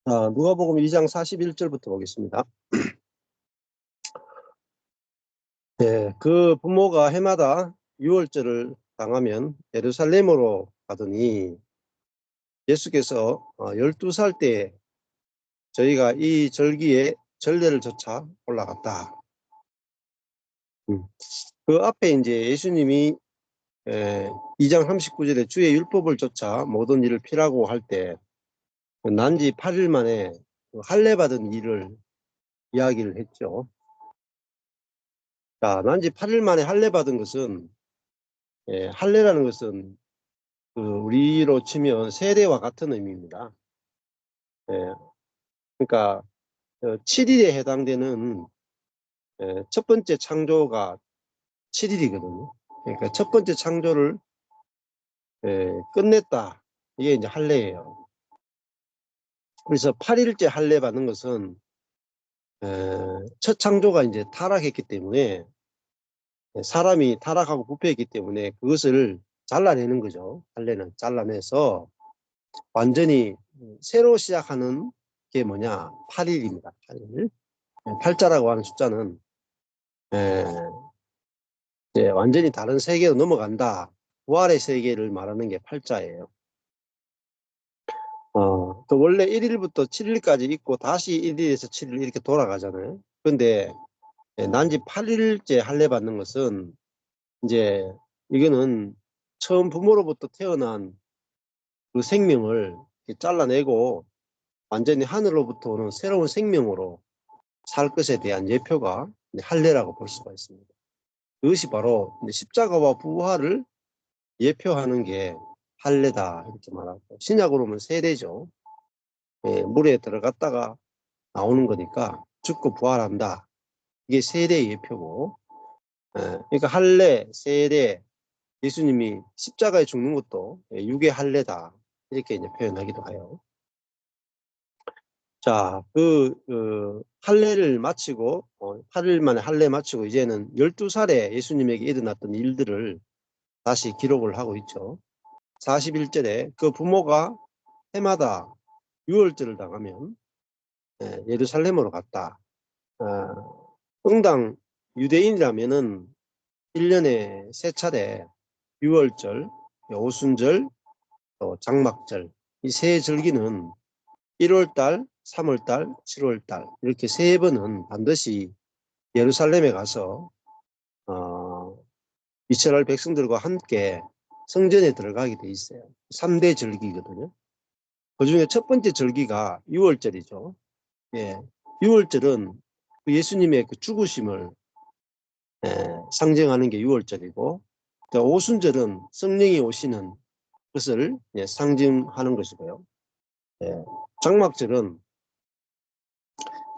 누가복음 2장 41절부터 보겠습니다. 네, 그 부모가 해마다 유월절을 당하면 예루살렘으로 가더니 예수께서 12살 때 저희가 이 절기에 전례를 조차 올라갔다. 그 앞에 이제 예수님이 2장 39절에 주의 율법을 쫓아 모든 일을 피라고 할 때 난지 8일 만에 할례 받은 일을 이야기를 했죠. 자, 난지 8일 만에 할례 받은 것은 할례라는 것은 우리로 치면 세례와 같은 의미입니다. 그러니까 7일에 해당되는 첫 번째 창조가 7일이거든요. 그러니까 첫 번째 창조를 끝냈다. 이게 이제 할례예요. 그래서 8일째 할례 받는 것은 첫 창조가 이제 타락했기 때문에 사람이 타락하고 부패했기 때문에 그것을 잘라내는 거죠. 할례는 잘라내서 완전히 새로 시작하는 게 뭐냐? 8일입니다. 8일. 팔자라고 하는 숫자는 완전히 다른 세계로 넘어간다. 부활의 세계를 말하는 게 팔자예요. 또 원래 1일부터 7일까지 있고 다시 1일에서 7일 이렇게 돌아가잖아요. 그런데 난지 8일째 할례 받는 것은 이제 이거는 처음 부모로부터 태어난 그 생명을 잘라내고 완전히 하늘로부터 오는 새로운 생명으로 살 것에 대한 예표가 할례라고 볼 수가 있습니다. 그것이 바로 십자가와 부활을 예표하는 게 할례다 이렇게 말하고, 신약으로 보면 세례죠. 물에 들어갔다가 나오는 거니까 죽고 부활한다. 이게 세례의 예표고, 그러니까 할례, 세례, 예수님이 십자가에 죽는 것도 육의 할례다 이렇게 이제 표현하기도 해요. 자, 할례를 마치고 8일 만에 할례 마치고 이제는 12살에 예수님에게 일어났던 일들을 다시 기록을 하고 있죠. 41절에 그 부모가 해마다 유월절을 당하면 예루살렘으로 갔다. 응당 유대인이라면은 1년에 3차례 유월절, 오순절, 또 장막절 이 세 절기는 1월달, 3월달, 7월달 이렇게 3번은 반드시 예루살렘에 가서 이스라엘 백성들과 함께 성전에 들어가게 돼 있어요. 3대 절기거든요. 그중에 첫 번째 절기가 유월절이죠. 유월절은 예수님의 그 죽으심을 상징하는 게 유월절이고, 오순절은 성령이 오시는 것을 상징하는 것이고요. 장막절은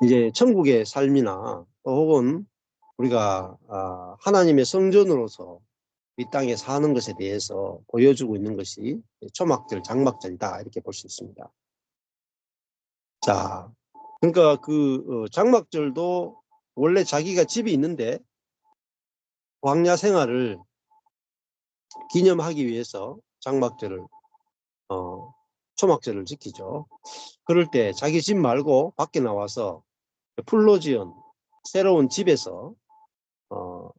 이제 천국의 삶이나 또 혹은 우리가 하나님의 성전으로서 이 땅에 사는 것에 대해서 보여주고 있는 것이 초막절, 장막절이다 이렇게 볼 수 있습니다. 자, 그러니까 장막절도 원래 자기가 집이 있는데 광야 생활을 기념하기 위해서 장막절을 초막절을 지키죠. 그럴 때 자기 집 말고 밖에 나와서 풀로 지은 새로운 집에서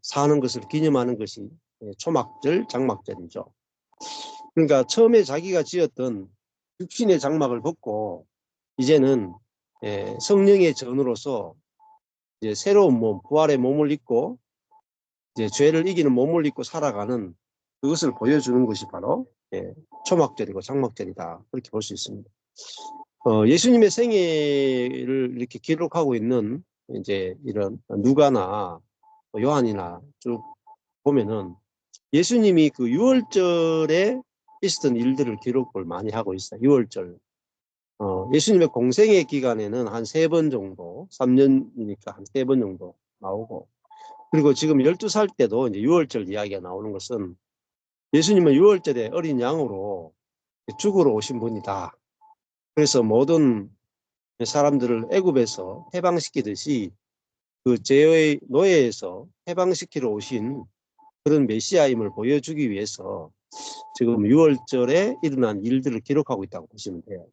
사는 것을 기념하는 것이 초막절, 장막절이죠. 그러니까 처음에 자기가 지었던 육신의 장막을 벗고 이제는 성령의 전으로서 이제 새로운 몸, 부활의 몸을 입고 이제 죄를 이기는 몸을 입고 살아가는 그것을 보여주는 것이 바로 초막절이고 장막절이다 그렇게 볼 수 있습니다. 예수님의 생애를 이렇게 기록하고 있는 이제 이런 누가나 요한이나 쭉 보면은 예수님이 그 유월절에 있었던 일들을 기록을 많이 하고 있어요. 유월절. 예수님의 공생의 기간에는 한 3번 정도, 3년이니까 한 3번 정도 나오고, 그리고 지금 12살 때도 이제 유월절 이야기가 나오는 것은 예수님은 유월절에 어린 양으로 죽으러 오신 분이다. 그래서 모든 사람들을 애굽에서 해방시키듯이 그 죄의 노예에서 해방시키러 오신 그런 메시아임을 보여주기 위해서 지금 6월절에 일어난 일들을 기록하고 있다고 보시면 돼요.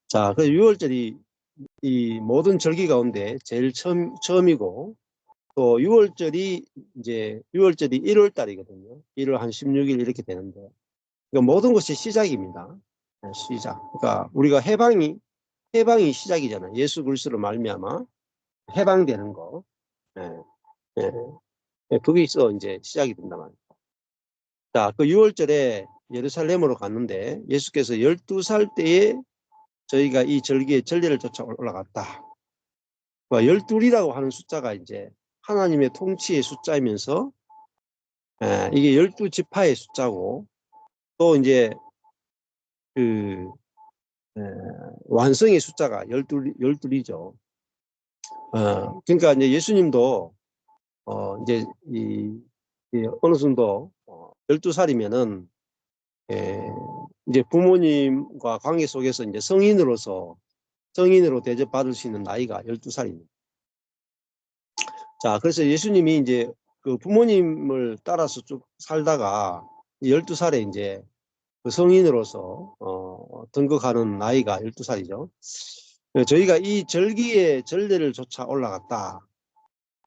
자, 그 6월절이 이 모든 절기 가운데 제일 처음이고, 또 6월절이 이제 6월절이 1월 달이거든요. 1월 한 16일 이렇게 되는데, 그러니까 모든 것이 시작입니다. 시작. 그러니까 우리가 해방이 시작이잖아요. 예수 그리스도로 말미암아 해방되는 거. 예, 예, 예, 거기서 이제 시작이 된단 말이에요. 자, 그 6월절에 예루살렘으로 갔는데 예수께서 12살 때에 저희가 이 절기에 전례를 쫓아 올라갔다. 12이라고 하는 숫자가 이제 하나님의 통치의 숫자이면서 이게 12지파의 숫자고, 또 이제 그 완성의 숫자가 12이죠. 그러니까 이제 예수님도 이제 이 어느 정도 12살이면은 이제 부모님과 관계 속에서 이제 성인으로 대접받을 수 있는 나이가 12살입니다. 자, 그래서 예수님이 이제 그 부모님을 따라서 쭉 살다가 12살에 이제 그 성인으로서 등극하는 나이가 12살이죠. 저희가 이 절기의 전례를 쫓아 올라갔다.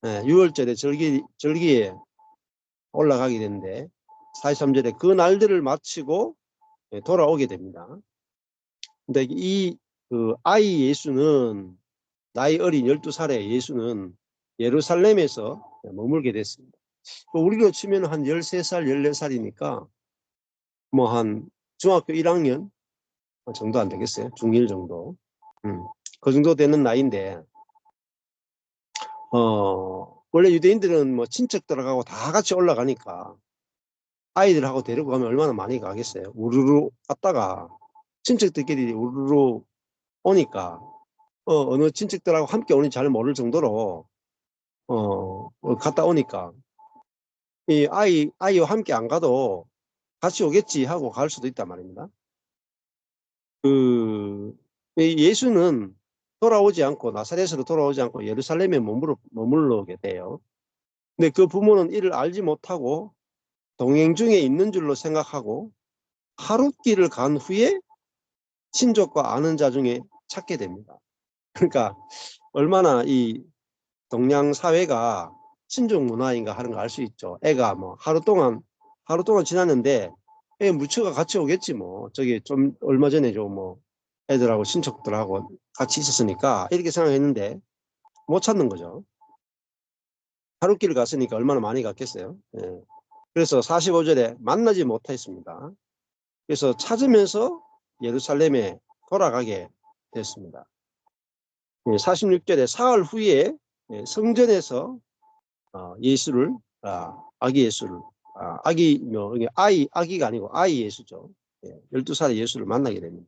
6월절에 절기에 올라가게 되는데 43절에 그 날들을 마치고 돌아오게 됩니다. 근데 그 아이 예수는, 나이 어린 12살의 예수는 예루살렘에서 머물게 됐습니다. 우리로 치면 한 13살, 14살이니까 뭐 한 중학교 1학년 정도 안 되겠어요? 중1 정도. 그 정도 되는 나이인데, 원래 유대인들은 뭐 친척들하고 다 같이 올라가니까 아이들하고 데리고 가면 얼마나 많이 가겠어요? 우르르 갔다가 친척들끼리 우르르 오니까 어느 친척들하고 함께 오는지 잘 모를 정도로 갔다 오니까 이 아이와 함께 안 가도 같이 오겠지 하고 갈 수도 있단 말입니다. 예수는 돌아오지 않고, 나사렛으로 돌아오지 않고 예루살렘에 머물러게 돼요. 근데 그 부모는 이를 알지 못하고 동행 중에 있는 줄로 생각하고 하룻길을 간 후에 친족과 아는 자 중에 찾게 됩니다. 그러니까 얼마나 이 동양 사회가 친족 문화인가 하는 거 알 수 있죠. 애가 뭐 하루 동안 지났는데 애 무처가 같이 오겠지 뭐. 저기 좀 얼마 전에 좀 뭐 애들하고 친척들하고 같이 있었으니까 이렇게 생각했는데 못 찾는 거죠. 하루길 갔으니까 얼마나 많이 갔겠어요. 예. 그래서 45절에 만나지 못했습니다. 그래서 찾으면서 예루살렘에 돌아가게 됐습니다. 46절에 사흘 후에 성전에서 예수를, 아기 예수를, 아기가 아니고 아이 예수죠. 12살의 예수를 만나게 됩니다.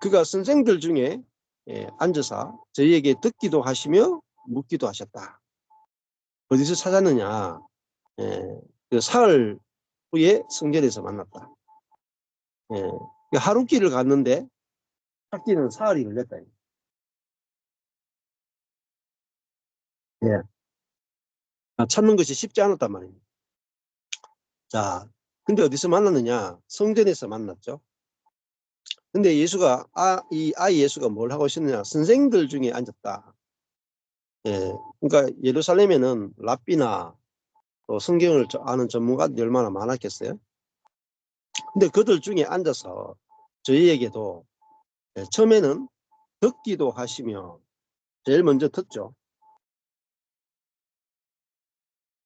그가 선생들 중에 앉아서 저희에게 듣기도 하시며 묻기도 하셨다. 어디서 찾았느냐? 그 사흘 후에 성전에서 만났다. 하루길을 갔는데 찾기는 사흘이 걸렸다. 예. 찾는 것이 쉽지 않았단 말입니다. 자, 근데 어디서 만났느냐? 성전에서 만났죠. 근데 예수가, 이 아이 예수가 뭘 하고 있었느냐? 선생들 중에 앉았다. 그러니까 예루살렘에는 랍비나 또 성경을 아는 전문가들이 얼마나 많았겠어요? 근데 그들 중에 앉아서 저희에게도 처음에는 듣기도 하시며, 제일 먼저 듣죠.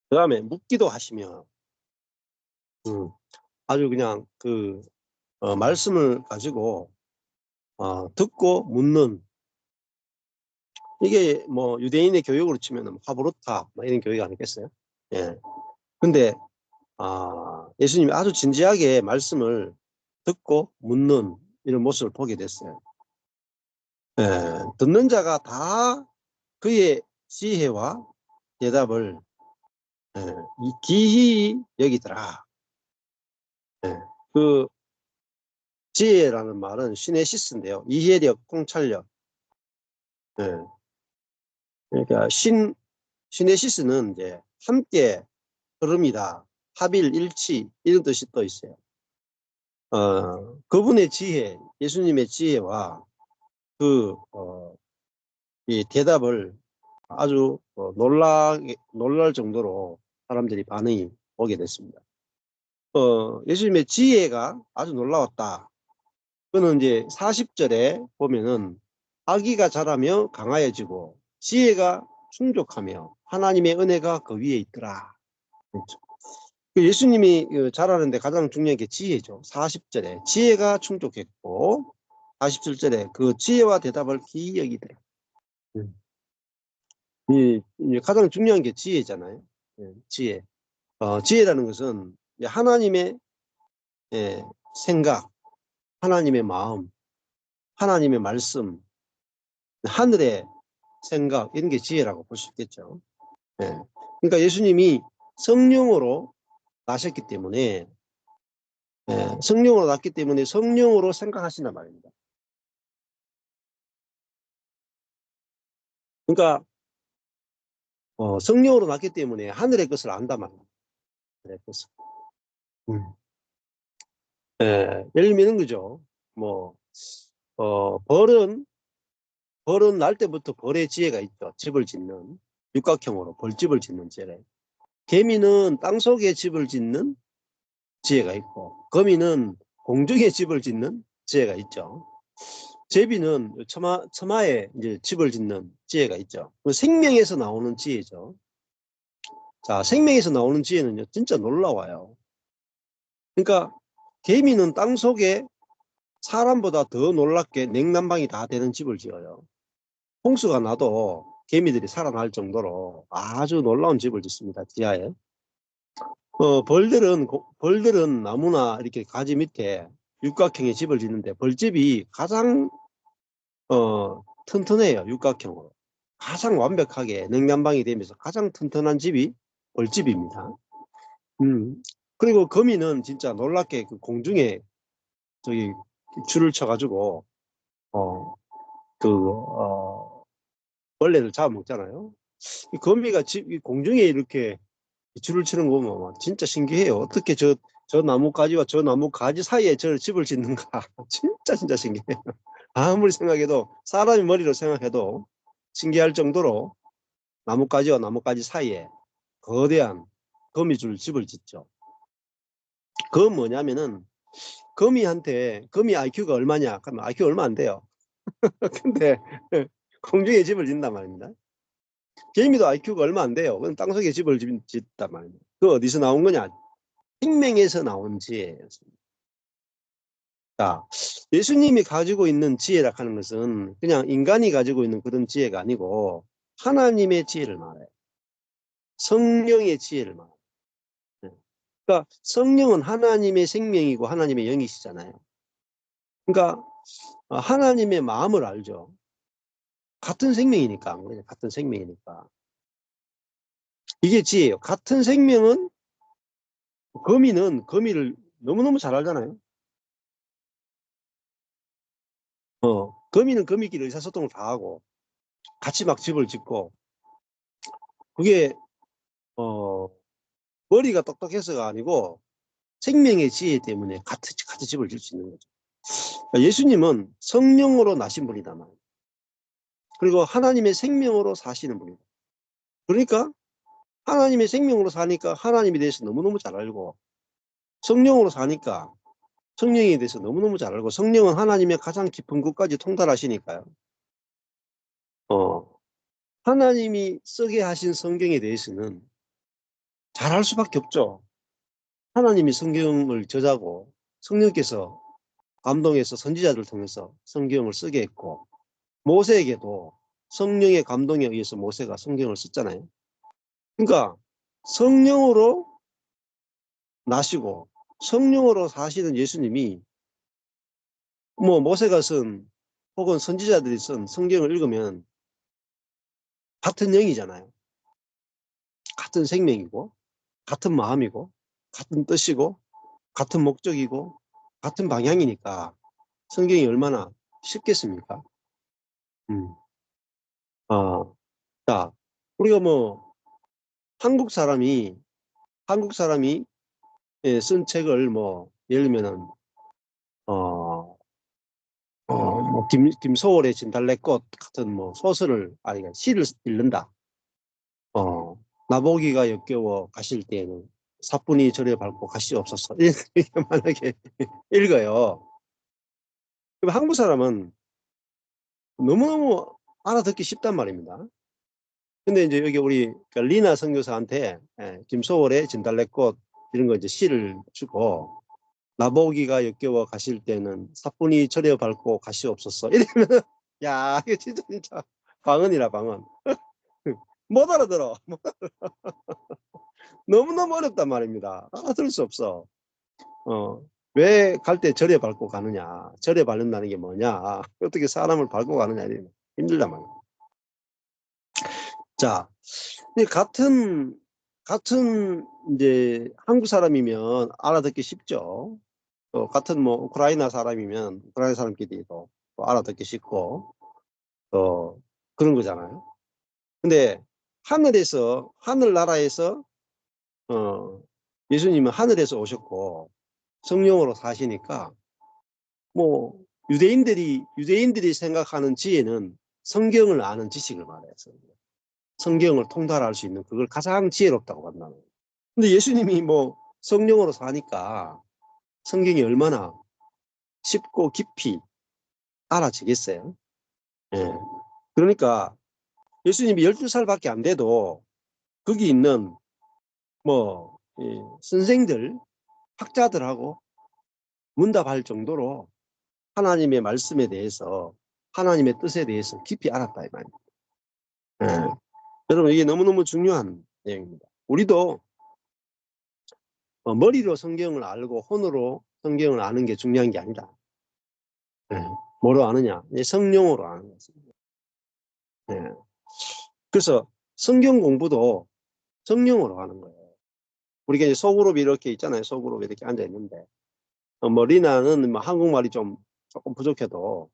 그 다음에 묻기도 하시며, 아주 그냥 말씀을 가지고 듣고 묻는, 이게 뭐 유대인의 교육으로 치면 하브루타 뭐 이런 교육 아니겠어요? 예. 근데 예수님이 아주 진지하게 말씀을 듣고 묻는 이런 모습을 보게 됐어요. 예. 듣는 자가 다 그의 지혜와 대답을 기히 여기더라. 예. 그 지혜라는 말은 시네시스인데요. 이해력, 통찰력. 예. 그러니까 시네시스는 이제 함께 흐름이다, 합일, 일치 이런 뜻이 또 있어요. 그분의 지혜, 예수님의 지혜와 이 대답을 아주 놀랄 정도로 사람들이 반응이 오게 됐습니다. 예수님의 지혜가 아주 놀라웠다. 그는 이제 40절에 보면은 아기가 자라며 강하여지고 지혜가 충족하며 하나님의 은혜가 그 위에 있더라. 그렇죠. 예수님이 자라는데 가장 중요한 게 지혜죠. 40절에 지혜가 충족했고 47절에 그 지혜와 대답을 기이 여기더라. 가장 중요한 게 지혜잖아요. 지혜. 지혜라는 것은 하나님의 생각, 하나님의 마음, 하나님의 말씀, 하늘의 생각 이런 게 지혜라고 볼 수 있겠죠. 그러니까 예수님이 성령으로 나셨기 때문에 성령으로 났기 때문에 성령으로 생각하신단 말입니다. 그러니까 성령으로 났기 때문에 하늘의 것을 안단 말입니다. 하늘의 것을. 예를 들면 그죠. 뭐 벌은 날 때부터 벌의 지혜가 있죠. 집을 짓는 육각형으로 벌집을 짓는 지혜가 있고, 개미는 땅속에 집을 짓는 지혜가 있고, 거미는 공중에 집을 짓는 지혜가 있죠. 제비는 처마에 이제 집을 짓는 지혜가 있죠. 생명에서 나오는 지혜죠. 자, 생명에서 나오는 지혜는요, 진짜 놀라워요. 그러니까 개미는 땅속에 사람보다 더 놀랍게 냉난방이 다 되는 집을 지어요. 홍수가 나도 개미들이 살아날 정도로 아주 놀라운 집을 짓습니다. 지하에. 벌들은 나무나 이렇게 가지 밑에 육각형의 집을 짓는데 벌집이 가장 튼튼해요. 육각형으로. 가장 완벽하게 냉난방이 되면서 가장 튼튼한 집이 벌집입니다. 그리고 거미는 진짜 놀랍게 그 공중에 저기 줄을 쳐가지고 벌레를 잡아먹잖아요. 이 거미가 이 공중에 이렇게 줄을 치는 거 보면 진짜 신기해요. 어떻게 저 나뭇가지와 저 나뭇가지 사이에 저 집을 짓는가. 진짜 신기해요. 아무리 생각해도 사람의 머리로 생각해도 신기할 정도로 나뭇가지와 나뭇가지 사이에 거대한 거미줄 집을 짓죠. 그건 뭐냐면은 거미 IQ가 얼마냐? 그러면 IQ 얼마 안 돼요. 근데 공중에 집을 짓는단 말입니다. 개미도 IQ가 얼마 안 돼요. 그건 땅속에 집을 짓단 말입니다. 그 어디서 나온 거냐? 생명에서 나온 지혜였습니다. 자, 예수님이 가지고 있는 지혜라 하는 것은 그냥 인간이 가지고 있는 그런 지혜가 아니고 하나님의 지혜를 말해요. 성령의 지혜를 말해요. 그러니까 성령은 하나님의 생명이고 하나님의 영이시잖아요. 그러니까 하나님의 마음을 알죠. 같은 생명이니까. 같은 생명이니까. 이게 지혜예요. 같은 생명은 거미는 거미를 너무너무 잘 알잖아요. 거미는 거미끼리 의사소통을 다 하고 같이 막 집을 짓고 그게 머리가 똑똑해서가 아니고 생명의 지혜 때문에 같이 집을 질 수 있는 거죠. 그러니까 예수님은 성령으로 나신 분이다 말이에요. 그리고 하나님의 생명으로 사시는 분이다. 그러니까 하나님의 생명으로 사니까 하나님에 대해서 너무너무 잘 알고 성령으로 사니까 성령에 대해서 너무너무 잘 알고 성령은 하나님의 가장 깊은 곳까지 통달하시니까요. 하나님이 쓰게 하신 성경에 대해서는 잘 알 수밖에 없죠. 하나님이 성경을 저자고 성령께서 감동해서 선지자들을 통해서 성경을 쓰게 했고 모세에게도 성령의 감동에 의해서 모세가 성경을 썼잖아요. 그러니까 성령으로 나시고 성령으로 사시는 예수님이 모세가 쓴 혹은 선지자들이 쓴 성경을 읽으면 같은 영이잖아요. 같은 생명이고 같은 마음이고 같은 뜻이고 같은 목적이고 같은 방향이니까 성경이 얼마나 쉽겠습니까? 음. 자, 우리가 한국 사람이 쓴 책을 예를 들면은 뭐 김소월의 진달래꽃 같은 뭐 소설을 아니 시를 읽는다. 나보기가 역겨워 가실 때에는 사뿐히 절에 밟고 가시옵소서. 이렇게 만약에 읽어요. 그럼 한국 사람은 너무너무 알아듣기 쉽단 말입니다. 근데 이제 여기 우리 리나 선교사한테 김소월의 진달래꽃 이런 거 이제 시를 주고 나보기가 역겨워 가실 때는 사뿐히 절에 밟고 가시옵소서. 이러면 야 이거 진짜 방언이라 방언. 못 알아들어. 너무너무 어렵단 말입니다. 알아들을 수 없어. 왜 갈 때 절에 밟고 가느냐? 절에 밟는다는 게 뭐냐? 어떻게 사람을 밟고 가느냐? 힘들단 말이야. 자, 같은 이제 한국 사람이면 알아듣기 쉽죠. 또 같은 뭐 우크라이나 사람이면 우크라이나 사람끼리도 또 알아듣기 쉽고 또 그런 거잖아요. 근데 하늘나라에서 예수님은 하늘에서 오셨고 성령으로 사시니까 뭐 유대인들이 생각하는 지혜는 성경을 아는 지식을 말해요. 성경을 통달할 수 있는 그걸 가장 지혜롭다고 한다는 거예요. 근데 예수님이 뭐 성령으로 사니까 성경이 얼마나 쉽고 깊이 알아지겠어요? 예. 그러니까 예수님이 12살밖에 안 돼도 거기 있는 뭐 선생들, 학자들하고 문답할 정도로 하나님의 말씀에 대해서 하나님의 뜻에 대해서 깊이 알았다 이 말입니다. 예. 여러분 이게 너무너무 중요한 내용입니다. 우리도 머리로 성경을 알고 혼으로 성경을 아는 게 중요한 게 아니다. 예. 뭐로 아느냐? 성령으로 아는 것입니다. 예. 그래서 성경 공부도 성령으로 하는 거예요. 우리가 이제 소그룹이 이렇게 있잖아요. 소그룹이 이렇게 앉아 있는데 뭐 리나는 뭐 한국말이 조금 부족해도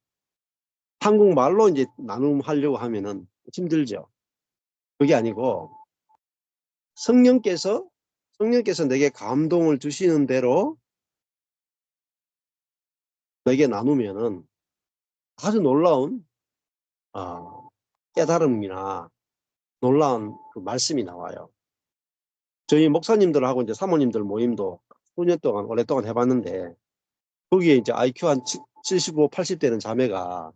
한국말로 이제 나눔하려고 하면은 힘들죠. 그게 아니고 성령께서 내게 감동을 주시는 대로 내게 나누면은 아주 놀라운 깨달음이나 놀라운 그 말씀이 나와요. 저희 목사님들하고 이제 사모님들 모임도 수년 동안 오랫동안 해봤는데 거기에 이제 IQ 한 75, 80 되는 자매가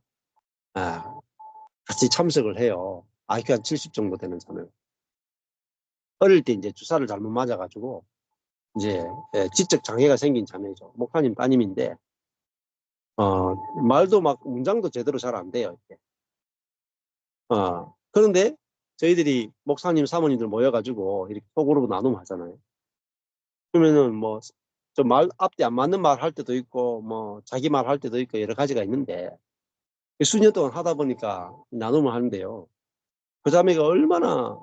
같이 참석을 해요. IQ 한 70 정도 되는 자매. 어릴 때 이제 주사를 잘못 맞아가지고 이제 지적 장애가 생긴 자매죠. 목사님 따님인데 말도 막 문장도 제대로 잘 안 돼요. 이렇게. 그런데 저희들이 목사님 사모님들 모여가지고 이렇게 속으로 나눔하잖아요. 그러면은 뭐 좀 앞뒤 안 맞는 말 할 때도 있고 뭐 자기 말 할 때도 있고 여러 가지가 있는데 수년 동안 하다 보니까 나눔을 하는데요. 그 자매가 얼마나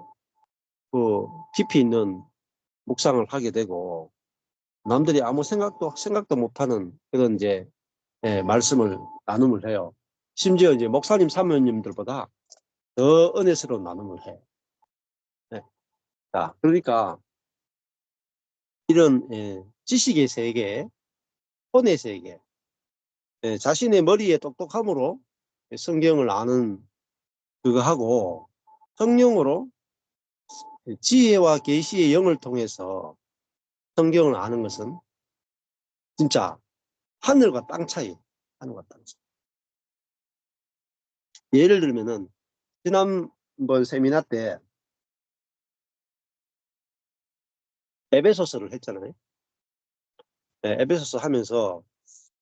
그 깊이 있는 묵상을 하게 되고 남들이 아무 생각도 못하는 그런 이제 말씀을 나눔을 해요. 심지어 이제 목사님 사모님들보다 더 은혜스러운 나눔을 해요. 네. 자, 그러니까 이런 지식의 세계, 혼의 세계, 자신의 머리의 똑똑함으로 성경을 아는 그거 하고 성령으로 지혜와 계시의 영을 통해서 성경을 아는 것은 진짜 하늘과 땅 차이. 하늘과 땅 차이. 예를 들면은 지난번 세미나 때 에베소서를 했잖아요. 에베소서 하면서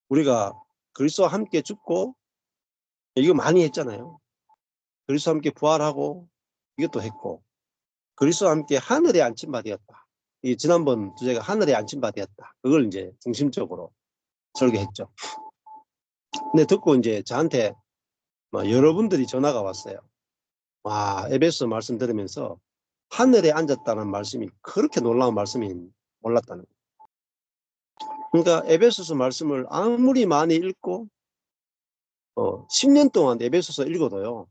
우리가 그리스도와 함께 죽고 이거 많이 했잖아요. 그리스도와 함께 부활하고 이것도 했고 그리스도와 함께 하늘에 안침바 되었다. 이 지난번 주제가 하늘에 안침바 되었다. 그걸 이제 중심적으로 설계했죠. 근데 듣고 이제 저한테 여러분들이 전화가 왔어요. 와, 에베소 말씀 들으면서 하늘에 앉았다는 말씀이 그렇게 놀라운 말씀이 몰랐다는 거예요. 그러니까 에베소서 말씀을 아무리 많이 읽고 10년 동안 에베소서 읽어도요.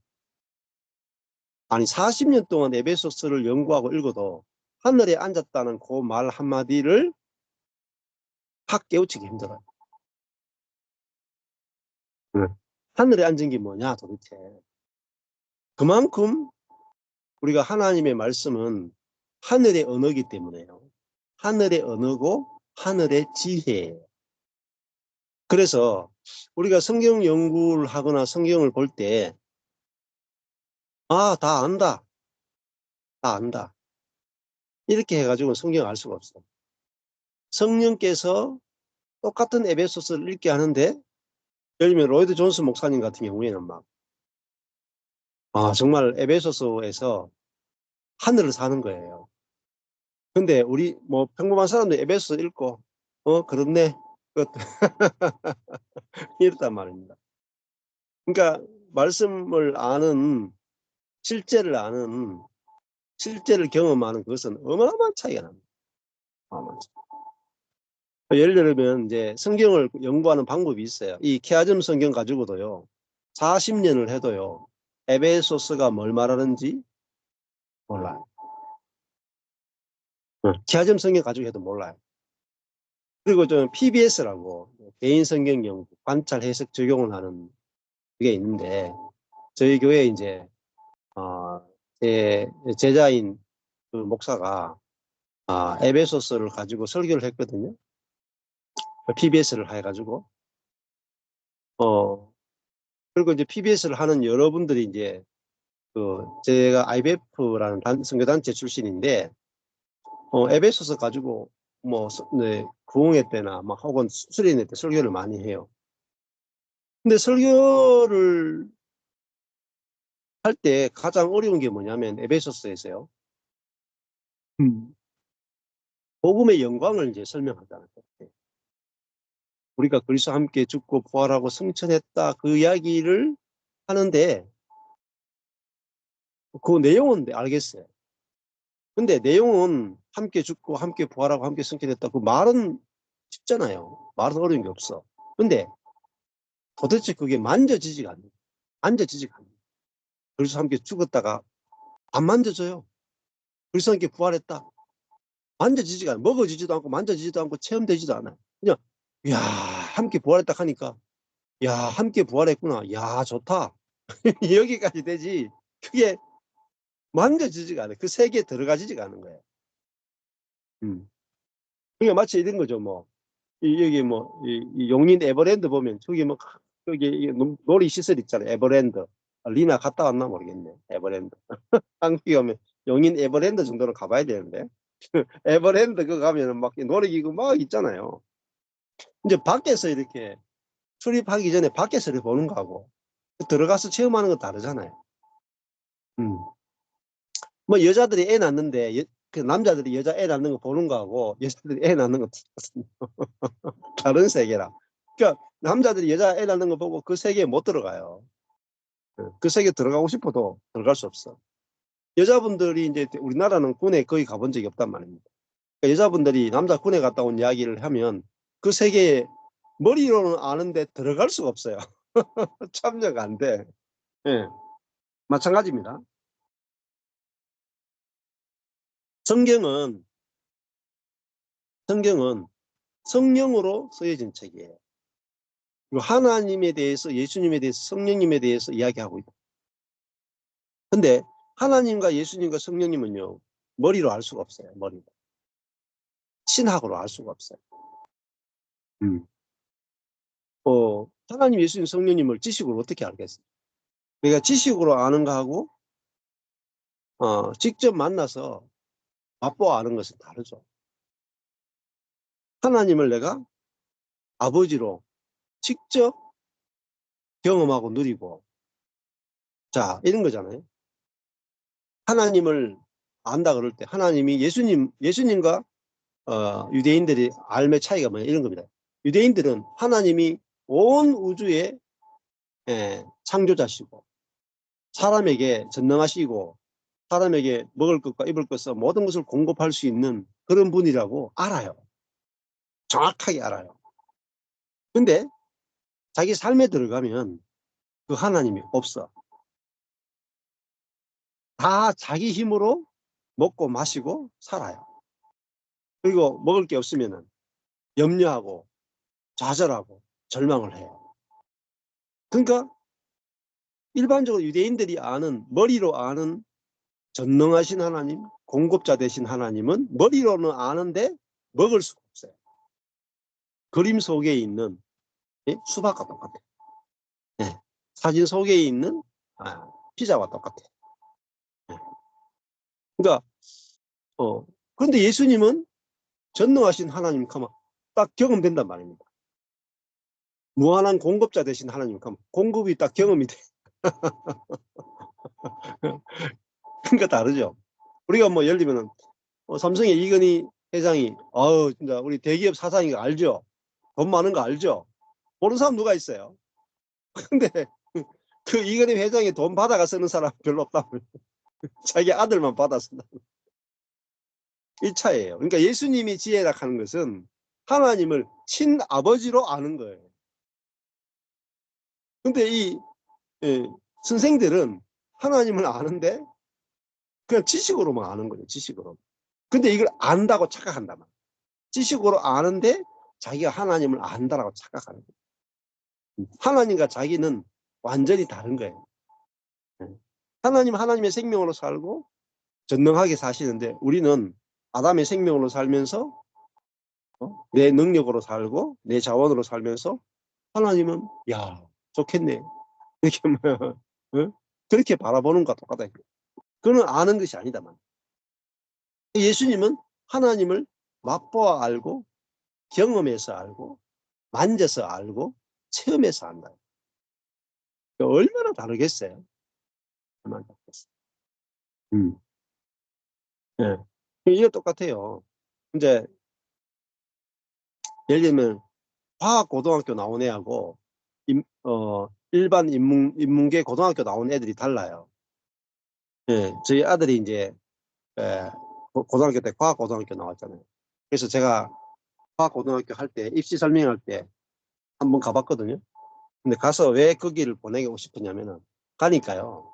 아니 40년 동안 에베소서를 연구하고 읽어도 하늘에 앉았다는 그 말 한마디를 확 깨우치기 힘들어요. 하늘에 앉은 게 뭐냐 도대체. 그만큼 우리가 하나님의 말씀은 하늘의 언어이기 때문에요. 하늘의 언어고 하늘의 지혜예요. 그래서 우리가 성경 연구를 하거나 성경을 볼 때 다 안다. 다 안다. 이렇게 해가지고 성경을 알 수가 없어요. 성령께서 똑같은 에베소서를 읽게 하는데 예를 들면 로이드 존스 목사님 같은 경우에는 막 정말 에베소서에서 하늘을 사는 거예요. 근데 우리 뭐 평범한 사람들 에베소서 읽고 그렇네 이렇단 말입니다. 그러니까 말씀을 아는 실제를 경험하는 그것은 어마어마한 차이가 납니다. 예를 들면 이제 성경을 연구하는 방법이 있어요. 이 케아즘 성경 가지고도요 40년을 해도요 에베소서가 뭘 말하는지 몰라요. 케아즘 성경 가지고 해도 몰라요. 그리고 좀 PBS라고 개인 성경 연구 관찰 해석 적용을 하는 게 있는데 저희 교회 이제 제 제자인 그 목사가 에베소서를 가지고 설교를 했거든요. PBS를 해가지고 그리고 이제 PBS를 하는 여러분들이 이제 제가 IBF라는 선교단체 출신인데 에베소서 가지고 뭐 부흥회 때나 막 혹은 수련회 때 설교를 많이 해요. 근데 설교를 할 때 가장 어려운 게 뭐냐면 에베소서에서요. 복음의 영광을 이제 설명하잖아요. 우리가 그리스도와 함께 죽고 부활하고 승천했다 그 이야기를 하는데 그 내용은 알겠어요. 근데 내용은 함께 죽고 함께 부활하고 함께 승천했다 그 말은 쉽잖아요. 말은 어려운 게 없어. 근데 도대체 그게 만져지지가 않아요. 만져지지가 않아요. 그리스도와 함께 죽었다가 안 만져져요. 그리스도와 함께 부활했다. 만져지지가 않아요. 먹어지지도 않고 만져지지도 않고 체험되지도 않아요. 그냥 야 함께 부활했다 하니까 야 함께 부활했구나. 야 좋다. 여기까지 되지. 그게 만져지지가 않아요. 그 세계에 들어가지지가 않은 거예요. 그러니까 마치 이런 거죠. 뭐 여기 뭐 이 용인 에버랜드 보면 저기 뭐 여기 놀이 시설 있잖아요. 에버랜드. 리나 갔다 왔나 모르겠네. 에버랜드. 한국에 오면 용인 에버랜드 정도는 가봐야 되는데 에버랜드 그 가면은 막 놀이기구 막 있잖아요. 이제 밖에서 이렇게 출입하기 전에 밖에서 이렇게 보는 거하고 들어가서 체험하는 거 다르잖아요. 뭐 여자들이 애 낳는데 그 남자들이 여자 애 낳는 거 보는 거하고 여자들이 애 낳는 거 다른 세계라. 그러니까 남자들이 여자 애 낳는 거 보고 그 세계에 못 들어가요. 그 세계에 들어가고 싶어도 들어갈 수 없어. 여자분들이 이제 우리나라는 군에 거의 가본 적이 없단 말입니다. 그러니까 여자분들이 남자 군에 갔다 온 이야기를 하면 그 세계에 머리로는 아는데 들어갈 수가 없어요. 참여가 안 돼. 예, 마찬가지입니다. 성경은 성령으로 쓰여진 책이에요. 그리고 하나님에 대해서 예수님에 대해서 성령님에 대해서 이야기하고 있다. 근데 하나님과 예수님과 성령님은요 머리로 알 수가 없어요. 머리로. 신학으로 알 수가 없어요. 하나님, 예수님, 성령님을 지식으로 어떻게 알겠어요? 그러니까 지식으로 아는 거하고 직접 만나서 맛보아 아는 것은 다르죠. 하나님을 내가 아버지로 직접 경험하고 누리고 자 이런 거잖아요. 하나님을 안다 그럴 때 하나님이 예수님과 유대인들이 알매 차이가 뭐냐 이런 겁니다. 유대인들은 하나님이 온 우주의 창조자시고 사람에게 전능하시고 사람에게 먹을 것과 입을 것과 모든 것을 공급할 수 있는 그런 분이라고 알아요. 정확하게 알아요. 근데 자기 삶에 들어가면 그 하나님이 없어. 다 자기 힘으로 먹고 마시고 살아요. 그리고 먹을 게 없으면 염려하고 좌절하고 절망을 해요. 그러니까 일반적으로 유대인들이 아는, 머리로 아는 전능하신 하나님, 공급자 되신 하나님은 머리로는 아는데 먹을 수가 없어요. 그림 속에 있는 수박과 똑같아요. 네. 사진 속에 있는 피자와 똑같아요. 네. 그러니까 그런데 예수님은 전능하신 하나님 가면 딱 경험된단 말입니다. 무한한 공급자 되신 하나님 가면 공급이 딱 경험이 돼. 그러니까 다르죠. 우리가 뭐 예를 들면 삼성의 이건희 회장이 진짜 우리 대기업 사장인 거 알죠? 돈 많은 거 알죠? 모르는 사람 누가 있어요? 근데 그 이건희 회장이 돈 받아가 쓰는 사람 별로 없다고. 자기 아들만 받아 쓴다. 이 차이예요. 그러니까 예수님이 지혜라 하는 것은 하나님을 친아버지로 아는 거예요. 근데 이 선생들은 하나님을 아는데 그냥 지식으로만 아는 거예요. 지식으로. 근데 이걸 안다고 착각한단 말이에요. 지식으로 아는데 자기가 하나님을 안다라고 착각하는 거예요. 하나님과 자기는 완전히 다른 거예요. 하나님의 생명으로 살고 전능하게 사시는데 우리는 아담의 생명으로 살면서 내 능력으로 살고 내 자원으로 살면서 하나님은 야 좋겠네 이렇게 그렇게 바라보는 것과 똑같아요. 그는 아는 것이 아니다만 예수님은 하나님을 맛보아 알고 경험해서 알고 만져서 알고 체험해서 안다. 얼마나 다르겠어요? 얼마나 다르겠어요? 예. 이거 똑같아요. 이제 예를 들면 과학 고등학교 나온 애하고 일반 인문계 고등학교 나온 애들이 달라요. 예, 저희 아들이 이제 고등학교 때 과학 고등학교 나왔잖아요. 그래서 제가 과학 고등학교 할 때 입시 설명할 때 한번 가봤거든요. 근데 가서 왜 거기를 보내고 싶었냐면은 가니까요.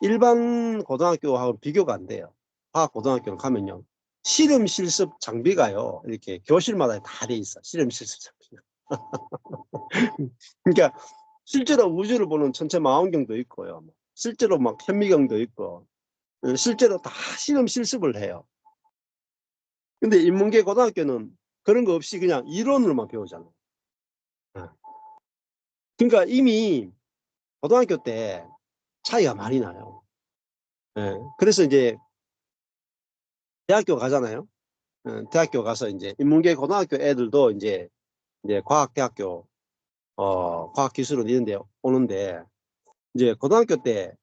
일반 고등학교하고 비교가 안 돼요. 과학 고등학교를 가면요. 실험 실습 장비가요. 이렇게 교실마다 다 돼 있어. 실험 실습 장비가. 그러니까 실제로 우주를 보는 천체 망원경도 있고요. 실제로 막 현미경도 있고 실제로 다 실험 실습을 해요. 근데 인문계 고등학교는 그런 거 없이 그냥 이론으로만 배우잖아요. 그러니까 이미 고등학교 때 차이가 많이 나요. 그래서 이제 대학교 가잖아요. 대학교 가서 이제 인문계 고등학교 애들도 이제 과학대학교 과학기술원 이런 데 오는데 이제 고등학교 때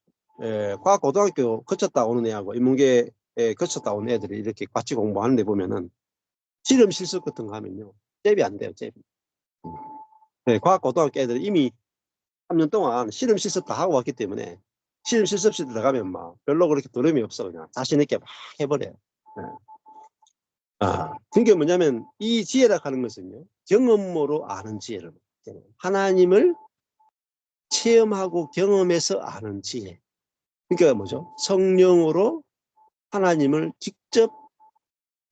과학고등학교 거쳤다 오는 애하고 인문계에 거쳤다 오는 애들이 이렇게 같이 공부하는데 보면은 실험 실습 같은 거 하면요. 잽이 안 돼요. 잽이. 과학고등학교 애들이 이미 3년 동안 실험 실습 다 하고 왔기 때문에 실험 실습실 들어가면 막 별로 그렇게 두려움이 없어. 그냥 자신 있게 막 해버려요. 네. 그게 뭐냐면 이 지혜라 하는 것은요. 경험으로 아는 지혜를 하나님을 체험하고 경험해서 아는 지혜. 그러니까 뭐죠? 성령으로 하나님을 직접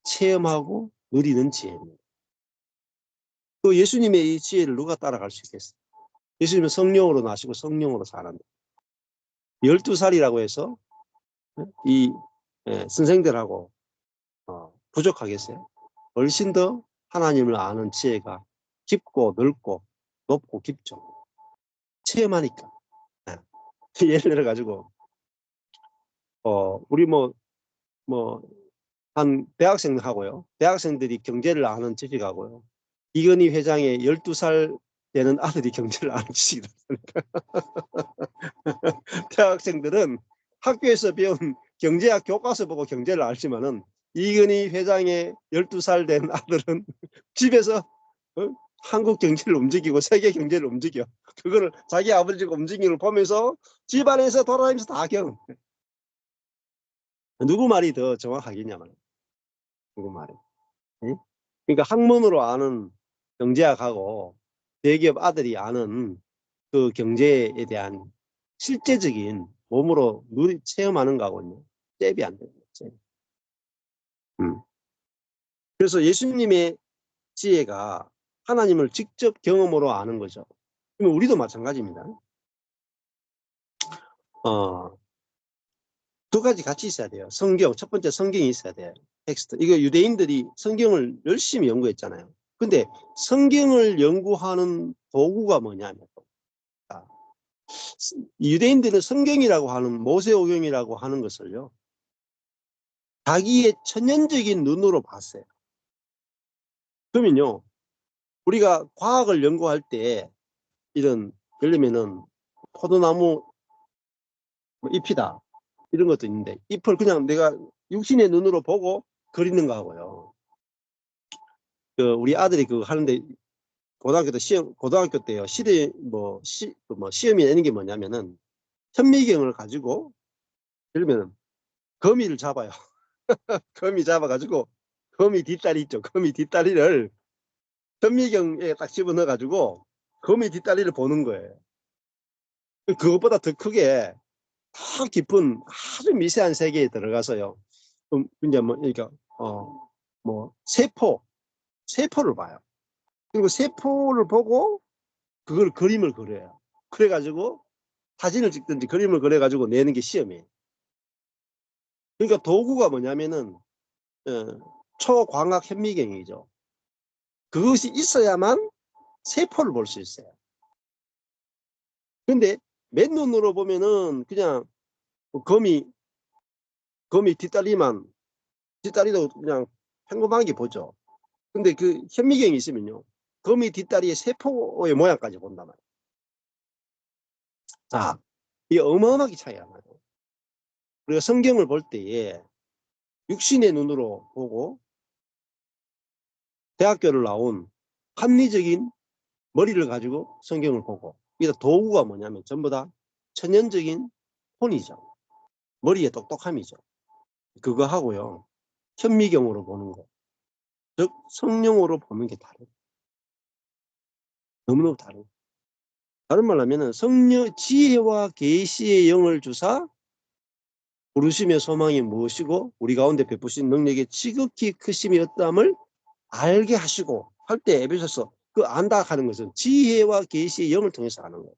체험하고 누리는 지혜입니다. 또 예수님의 이 지혜를 누가 따라갈 수 있겠어요? 예수님은 성령으로 나시고 성령으로 사는다. 12살이라고 해서 이 선생들하고 부족하겠어요? 훨씬 더 하나님을 아는 지혜가 깊고 넓고 높고 깊죠. 체험하니까. 예를 들어 가지고 우리 한 대학생하고요. 대학생들이 경제를 아는 지식하고요. 이건희 회장의 12살 되는 아들이 경제를 아는 지식이다. 대학생들은 학교에서 배운 경제학 교과서 보고 경제를 알지만은 이건희 회장의 12살 된 아들은 집에서 한국 경제를 움직이고 세계 경제를 움직여. 그거를 자기 아버지가 움직이는 걸 보면서 집안에서 돌아다니면서 다 경험. 누구 말이 더 정확하겠냐 말이야. 누구 말이. 응? 그러니까 학문으로 아는 경제학하고 대기업 아들이 아는 그 경제에 대한 실제적인 몸으로 체험하는 거하고는 잽이 안 돼요. 잽. 그래서 예수님의 지혜가 하나님을 직접 경험으로 아는 거죠. 그러면 우리도 마찬가지입니다. 두 가지 같이 있어야 돼요. 성경, 첫 번째 성경이 있어야 돼요. 텍스트. 이거 유대인들이 성경을 열심히 연구했잖아요. 근데 성경을 연구하는 도구가 뭐냐면, 유대인들은 성경이라고 하는 모세오경이라고 하는 것을요, 자기의 천연적인 눈으로 봤어요. 그러면요, 우리가 과학을 연구할 때 이런, 예를 들면은 포도나무 잎이다, 이런 것도 있는데 잎을 그냥 내가 육신의 눈으로 보고 그리는 거하고요, 우리 아들이 그거 하는데 고등학교 때요, 시험이 내는 게 뭐냐면은 현미경을 가지고, 예를 들면 거미를 잡아요. 거미 잡아가지고, 거미 뒷다리 있죠, 거미 뒷다리를 현미경에 딱 집어넣어 가지고 거미 뒷다리를 보는 거예요. 그것보다 더 크게 더 깊은 아주 미세한 세계에 들어가서요, 이제 뭐 그러니까 뭐 세포를 봐요. 그리고 세포를 보고 그걸 그림을 그려요. 그래가지고 사진을 찍든지 그림을 그려가지고 내는 게 시험이에요. 그러니까 도구가 뭐냐면은 초광학 현미경이죠. 그것이 있어야만 세포를 볼 수 있어요. 근데 맨눈으로 보면은 그냥 거미 뒷다리도 그냥 평범하게 보죠. 근데 그 현미경이 있으면요, 거미 뒷다리의 세포의 모양까지 본단 말이에요. 자, 이게 어마어마하게 차이가 나요. 우리가 성경을 볼 때에 육신의 눈으로 보고 대학교를 나온 합리적인 머리를 가지고 성경을 보고, 이게 도구가 뭐냐면 전부 다 천연적인 혼이죠. 머리의 똑똑함이죠. 그거 하고요, 현미경으로 보는 거, 즉 성령으로 보는 게 다르죠. 너무너무 다르죠. 다른 말로 하면은 성령 지혜와 계시의 영을 주사 부르심의 소망이 무엇이고 우리 가운데 베푸신 능력의 지극히 크심이 어떠함을 알게 하시고 할 때, 에베소서 그 안다 하는 것은 지혜와 계시의 영을 통해서 아는 거예요.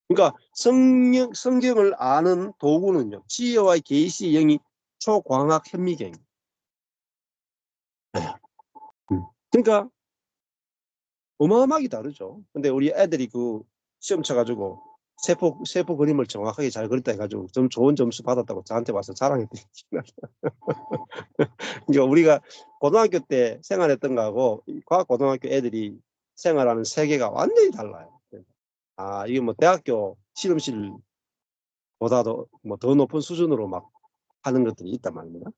그러니까 성경을 아는 도구는요, 지혜와 계시의 영이 초광학 현미경입니다. 그러니까 어마어마하게 다르죠. 근데 우리 애들이 그 시험 쳐가지고 세포 그림을 정확하게 잘 그렸다 해가지고 좀 좋은 점수 받았다고 저한테 와서 자랑했더니 그러니까 우리가 고등학교 때 생활했던 거하고 과학 고등학교 애들이 생활하는 세계가 완전히 달라요. 이게 뭐 대학교 실험실보다도 뭐 더 높은 수준으로 막 하는 것들이 있단 말입니다.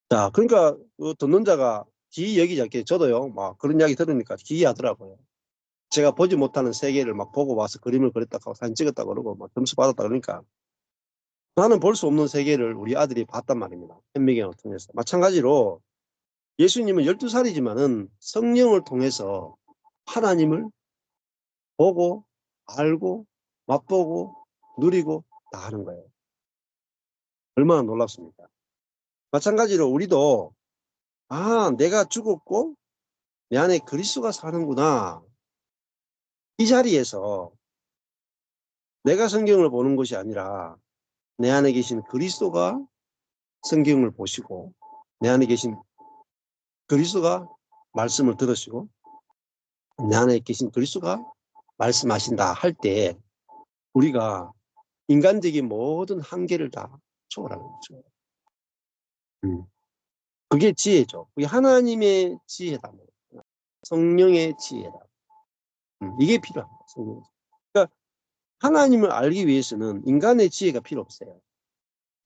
자, 그러니까 그 듣는 자가 기이 여기지 않게, 저도요 막 그런 이야기 들으니까 기이하더라고요. 제가 보지 못하는 세계를 막 보고 와서 그림을 그렸다 하고 사진 찍었다 그러고 막 점수 받았다 그러니까, 나는 볼 수 없는 세계를 우리 아들이 봤단 말입니다. 현미경을 통해서. 마찬가지로 예수님은 12살이지만은 성령을 통해서 하나님을 보고 알고 맛보고 누리고 다 하는 거예요. 얼마나 놀랍습니까? 마찬가지로 우리도 내가 죽었고 내 안에 그리스도가 사는구나. 이 자리에서 내가 성경을 보는 것이 아니라 내 안에 계신 그리스도가 성경을 보시고 내 안에 계신 그리스도가 말씀을 들으시고 내 안에 계신 그리스도가 말씀하신다 할 때 우리가 인간적인 모든 한계를 다 초월하는 거죠. 그게 지혜죠. 그게 하나님의 지혜다. 성령의 지혜다. 이게 필요합니다. 성령. 그러니까 하나님을 알기 위해서는 인간의 지혜가 필요 없어요.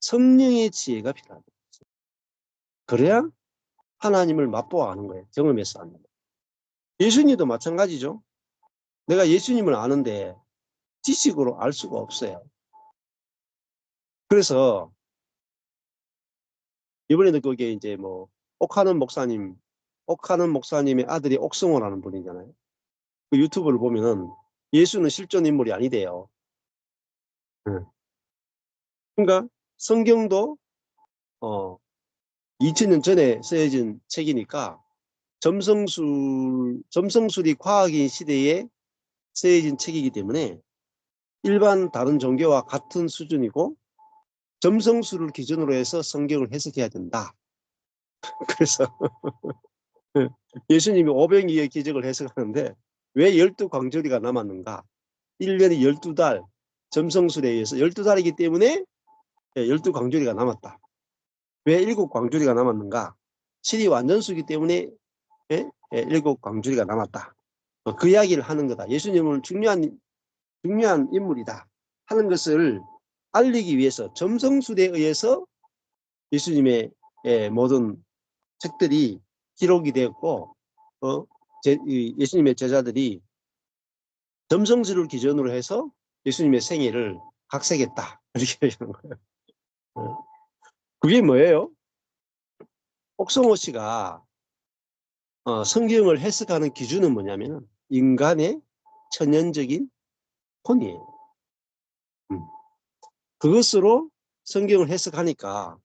성령의 지혜가 필요합니다. 그래야 하나님을 맛보아 아는 거예요. 경험해서 아는 거예요. 예수님도 마찬가지죠. 내가 예수님을 아는데 지식으로 알 수가 없어요. 그래서 이번에도 거기에 이제 뭐 옥하는 목사님의 아들이 옥성호라는 분이잖아요. 그 유튜브를 보면은 예수는 실존 인물이 아니대요. 그러니까 성경도 2000년 전에 쓰여진 책이니까 점성술이 과학인 시대에 쓰여진 책이기 때문에 일반 다른 종교와 같은 수준이고 점성술을 기준으로 해서 성경을 해석해야 된다. 그래서 예수님이 오병이의 기적을 해석하는데 왜 12광주리가 남았는가? 1년이 12달 점성술에 의해서 12달이기 때문에 12광주리가 남았다. 왜 7광주리가 남았는가? 7이 완전수이기 때문에 7광주리가 남았다. 그 이야기를 하는 거다. 예수님은 중요한 인물이다 하는 것을 알리기 위해서 점성술에 의해서 예수님의 모든 책들이 기록이 되었고 예수님의 제자들이 점성술을 기준으로 해서 예수님의 생애를 각색했다. 이렇게 얘기하는 거예요. 그게 뭐예요? 옥성호 씨가 성경을 해석하는 기준은 뭐냐면 인간의 천연적인 혼이에요. 그것으로 성경을 해석하니까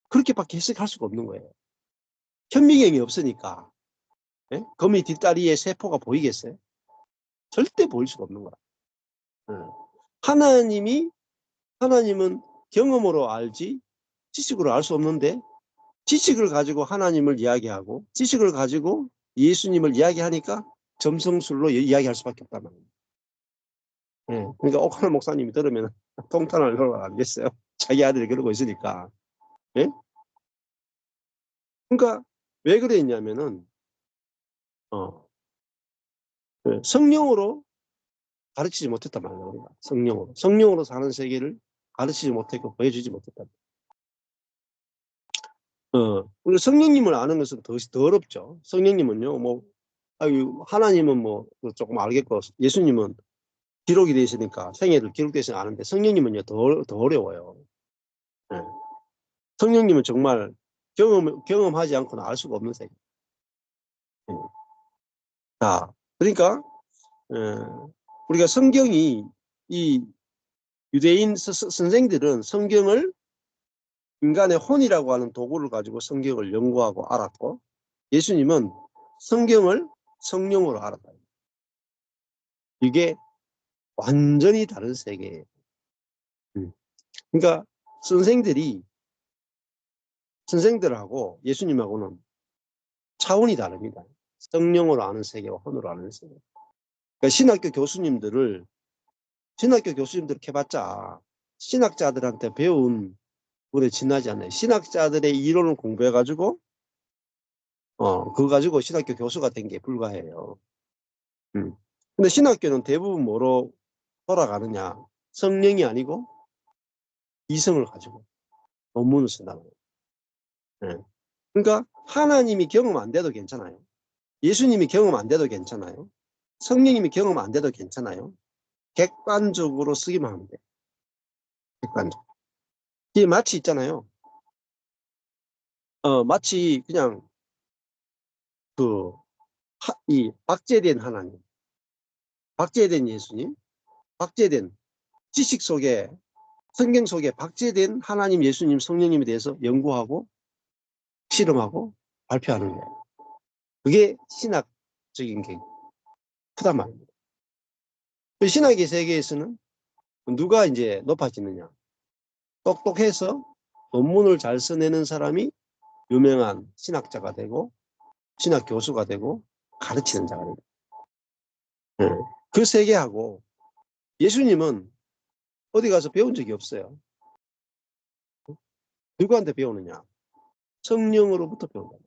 그렇게밖에 해석할 수가 없는 거예요. 현미경이 없으니까 거미 뒷다리에 세포가 보이겠어요? 절대 보일 수가 없는 거야. 하나님은 경험으로 알지 지식으로 알 수 없는데 지식을 가지고 하나님을 이야기하고 지식을 가지고 예수님을 이야기하니까 점성술로 이야기할 수밖에 없단 말이에요. 그러니까 오카노 목사님이 들으면 통탄을 걸어 알겠어요. 자기 아들이 그러고 있으니까. 예? 그러니까 왜 그랬냐면은 성령으로 가르치지 못했단 말이에요. 성령으로 사는 세계를 가르치지 못했고 보여주지 못했다. 우리 성령님을 아는 것은 더 어렵죠. 성령님은요, 하나님은 조금 알겠고, 예수님은 기록이 되어 있으니까, 생애를 기록되어 있으니까 아는데, 성령님은요, 더 어려워요. 네. 성령님은 정말 경험하지 않고는 알 수가 없는 세계. 네. 자, 그러니까, 우리가 이 유대인 선생들은 성경을 인간의 혼이라고 하는 도구를 가지고 성경을 연구하고 알았고 예수님은 성경을 성령으로 알았다. 이게 완전히 다른 세계예요. 그러니까 선생들하고 예수님하고는 차원이 다릅니다. 성령으로 아는 세계와 혼으로 아는 세계. 그러니까 신학교 교수님들을 해봤자 신학자들한테 배운 물에 지나지 않아요. 신학자들의 이론을 공부해가지고 그거 가지고 신학교 교수가 된 게 불가해요. 근데 신학교는 대부분 뭐로 돌아가느냐? 성령이 아니고 이성을 가지고 논문을 쓴다고. 그러니까 하나님이 경험 안 돼도 괜찮아요. 예수님이 경험 안 돼도 괜찮아요. 성령님이 경험 안 돼도 괜찮아요. 객관적으로 쓰기만 하면 돼요. 객관적으로. 이게 마치 있잖아요. 마치 그냥 이 박제된 하나님, 박제된 예수님, 박제된 지식 속에 성경 속에 박제된 하나님, 예수님, 성령님에 대해서 연구하고 실험하고 발표하는 거예요. 그게 신학적인 게 크단 말입니다. 그 신학의 세계에서는 누가 이제 높아지느냐? 똑똑해서 논문을 잘 써내는 사람이 유명한 신학자가 되고 신학 교수가 되고 가르치는 자가 됩니다. 그 세계하고 예수님은 어디 가서 배운 적이 없어요. 누구한테 배우느냐? 성령으로부터 배운다.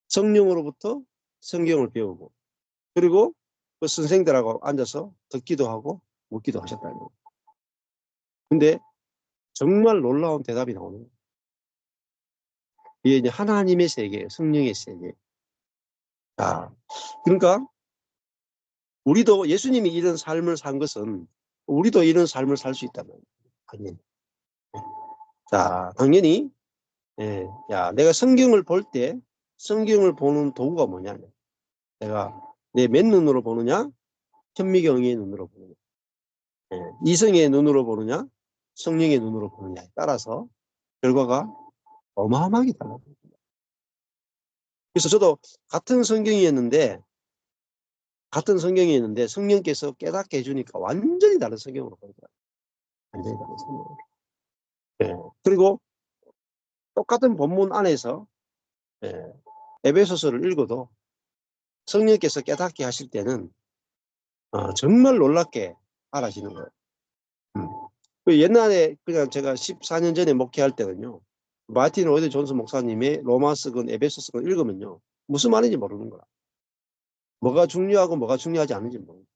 성령으로부터 성경을 배우고 그리고 그 선생들하고 앉아서 듣기도 하고 묻기도 하셨다는 거예요. 근데 정말 놀라운 대답이 나오는 거예요. 이게 이제 하나님의 세계, 성령의 세계. 자, 그러니까 우리도 예수님이 이런 삶을 산 것은 우리도 이런 삶을 살 수 있다는 거예요. 당연히. 자, 당연히 내가 성경을 볼 때 성경을 보는 도구가 뭐냐면 내가 내 맨눈으로 보느냐 현미경의 눈으로 보느냐 이성의 눈으로 보느냐 성령의 눈으로 보느냐에 따라서 결과가 어마어마하게 달라집니다. 그래서 저도 같은 성경이었는데 같은 성경이 있는데 성령께서 깨닫게 해주니까 완전히 다른 성경으로 보이더라고요. 완전히 다른 성경으로. 예. 그리고 똑같은 본문 안에서 예, 에베소서를 읽어도 성령께서 깨닫게 하실 때는 정말 놀랍게 알아지는 거예요. 그 옛날에 그냥 제가 14년 전에 목회할 때는요. 마틴 로이드 존스 목사님의 로마서건 에베소서건 읽으면요. 무슨 말인지 모르는 거야. 뭐가 중요하고 뭐가 중요하지 않은지 모르는 거야.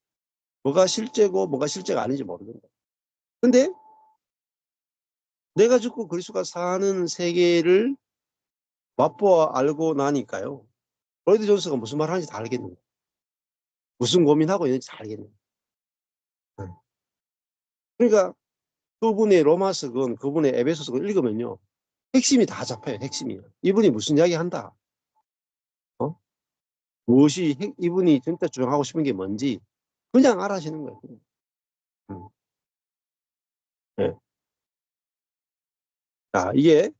뭐가 실제고 뭐가 실제가 아닌지 모르는 거야. 근데 내가 죽고 그리스도가 사는 세계를 맛보아 알고 나니까요. 로이드 존스가 무슨 말 하는지 다 알겠는 거야. 무슨 고민하고 있는지 다 알겠는 거야. 그러니까 그분의 로마서건 그분의 에베소서건 읽으면요. 핵심이 다 잡혀요. 핵심이. 이분이 무슨 이야기 한다. 무엇이 이분이 진짜 주장하고 싶은 게 뭔지 그냥 알아시는 거예요. 음. 네. 자, 이게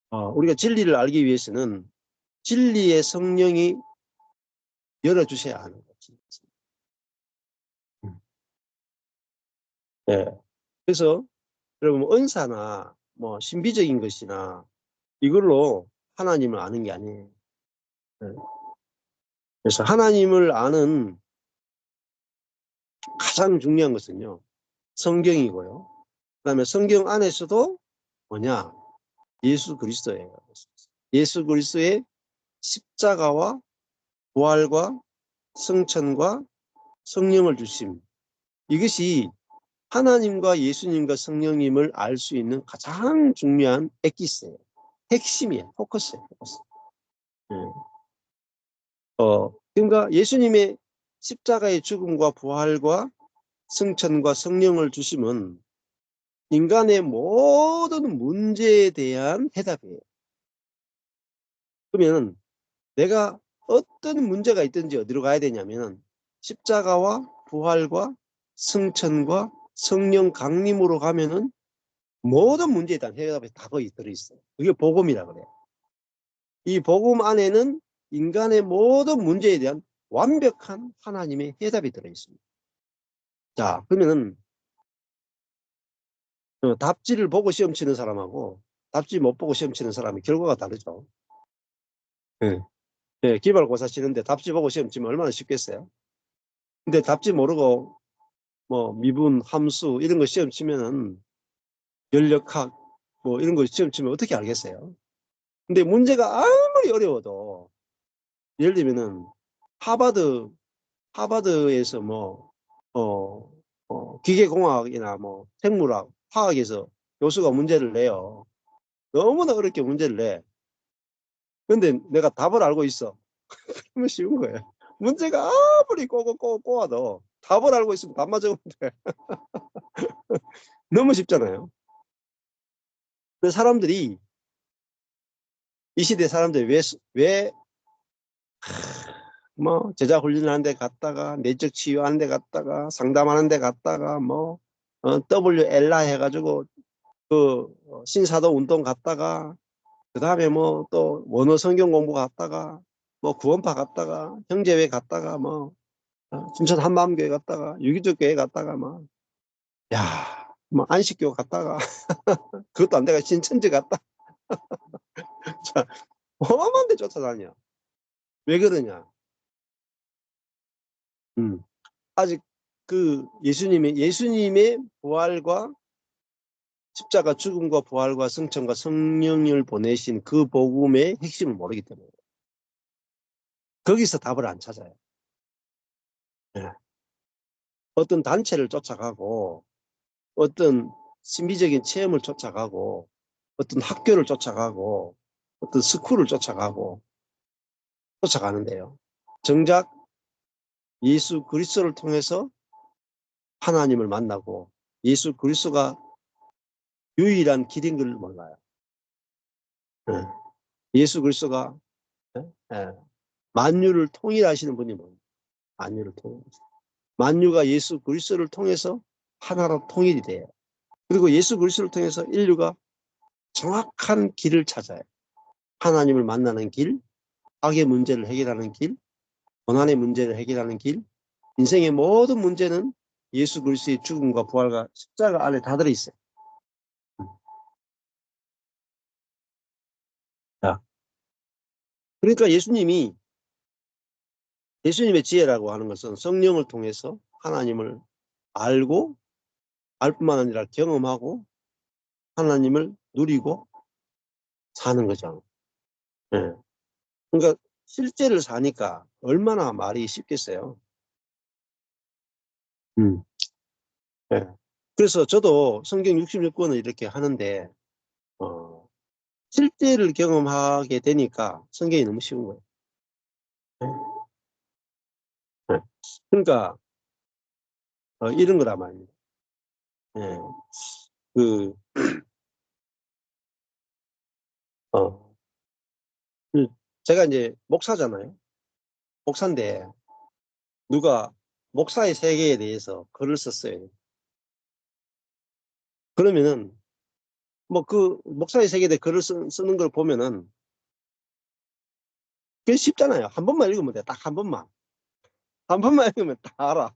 우리가 진리를 알기 위해서는 진리의 성령이 열어주셔야 하는 거지. 네. 그래서 여러분 은사나 뭐 신비적인 것이나 이걸로 하나님을 아는 게 아니에요. 네. 그래서 하나님을 아는 가장 중요한 것은요. 성경이고요. 그다음에 성경 안에서도 뭐냐? 예수 그리스도예요. 예수 그리스도의 십자가와 부활과 성천과 성령을 주심. 이것이 하나님과 예수님과 성령님을 알 수 있는 가장 중요한 엑기스예요. 핵심이에요. 포커스예요. 포커스. 네. 그러니까 예수님의 십자가의 죽음과 부활과 성천과 성령을 주심은 인간의 모든 문제에 대한 해답이에요. 그러면 내가 어떤 문제가 있든지 어디로 가야 되냐면 십자가와 부활과 승천과 성령 강림으로 가면은 모든 문제에 대한 해답이 다 거의 들어있어요. 그게 복음이라 그래요. 이 복음 안에는 인간의 모든 문제에 대한 완벽한 하나님의 해답이 들어있습니다. 자, 그러면은 답지를 보고 시험 치는 사람하고 답지 못 보고 시험 치는 사람의 결과가 다르죠. 네. 네, 기말고사 치는데 답지 보고 시험 치면 얼마나 쉽겠어요? 근데 답지 모르고 뭐 미분, 함수 이런 거 시험 치면은 연력학 뭐 이런 거 시험 치면 어떻게 알겠어요? 근데 문제가 아무리 어려워도 예를 들면은 하버드에서 뭐 기계공학이나 뭐 생물학, 화학에서 교수가 문제를 내요. 너무나 어렵게 문제를 내. 근데 내가 답을 알고 있어. 그러면 쉬운 거예요. 문제가 아무리 꼬아도 답을 알고 있으면 답만 적으면 돼. 너무 쉽잖아요. 근데 사람들이 이 시대 사람들이 뭐 제자 훈련하는 데 갔다가 내적 치유하는 데 갔다가 상담하는 데 갔다가 뭐 WLA 해가지고 그 신사도 운동 갔다가 그 다음에 뭐 또 원어 성경 공부 갔다가 뭐 구원파 갔다가 형제회 갔다가 뭐 춘천 한마음교회 갔다가 유기적 교회 갔다가 뭐 안식교 갔다가 그것도 안 돼가 신천지 갔다 자, 어마어마한 데 쫓아다녀. 왜 그러냐? 아직 그 예수님의 부활과 십자가 죽음과 부활과 승천과 성령을 보내신 그 복음의 핵심을 모르기 때문에 거기서 답을 안 찾아요. 네. 어떤 단체를 쫓아가고 어떤 신비적인 체험을 쫓아가고 어떤 학교를 쫓아가고 어떤 스쿨을 쫓아가는데요. 정작 예수 그리스도를 통해서 하나님을 만나고 예수 그리스도가 유일한 길인 걸 몰라요. 네. 예수 그리스도가 만유를 통일하시는 분이 뭐예요? 만유를 통일하시는. 만유가 예수 그리스도를 통해서 하나로 통일이 돼요. 그리고 예수 그리스도를 통해서 인류가 정확한 길을 찾아요. 하나님을 만나는 길, 악의 문제를 해결하는 길, 고난의 문제를 해결하는 길, 인생의 모든 문제는 예수 그리스도의 죽음과 부활과 십자가 안에 다 들어있어요. 자, 그러니까 예수님의 지혜라고 하는 것은 성령을 통해서 하나님을 알고, 알 뿐만 아니라 경험하고 하나님을 누리고 사는 거죠. 예. 그러니까 실제를 사니까 얼마나 말이 쉽겠어요. 예. 그래서 저도 성경 66권을 이렇게 하는데 실제를 경험하게 되니까 성경이 너무 쉬운 거예요. 예. 그러니까 이런 거란 말입니다. 예. 그 어, 제가 이제 목사잖아요. 목사인데 누가 목사의 세계에 대해서 글을 썼어요. 그러면은 뭐 그 목사의 세계에 대해 글을 쓰는 걸 보면은 그게 쉽잖아요. 한 번만 읽으면 돼. 딱 한 번만. 한 번만 읽으면 다 알아.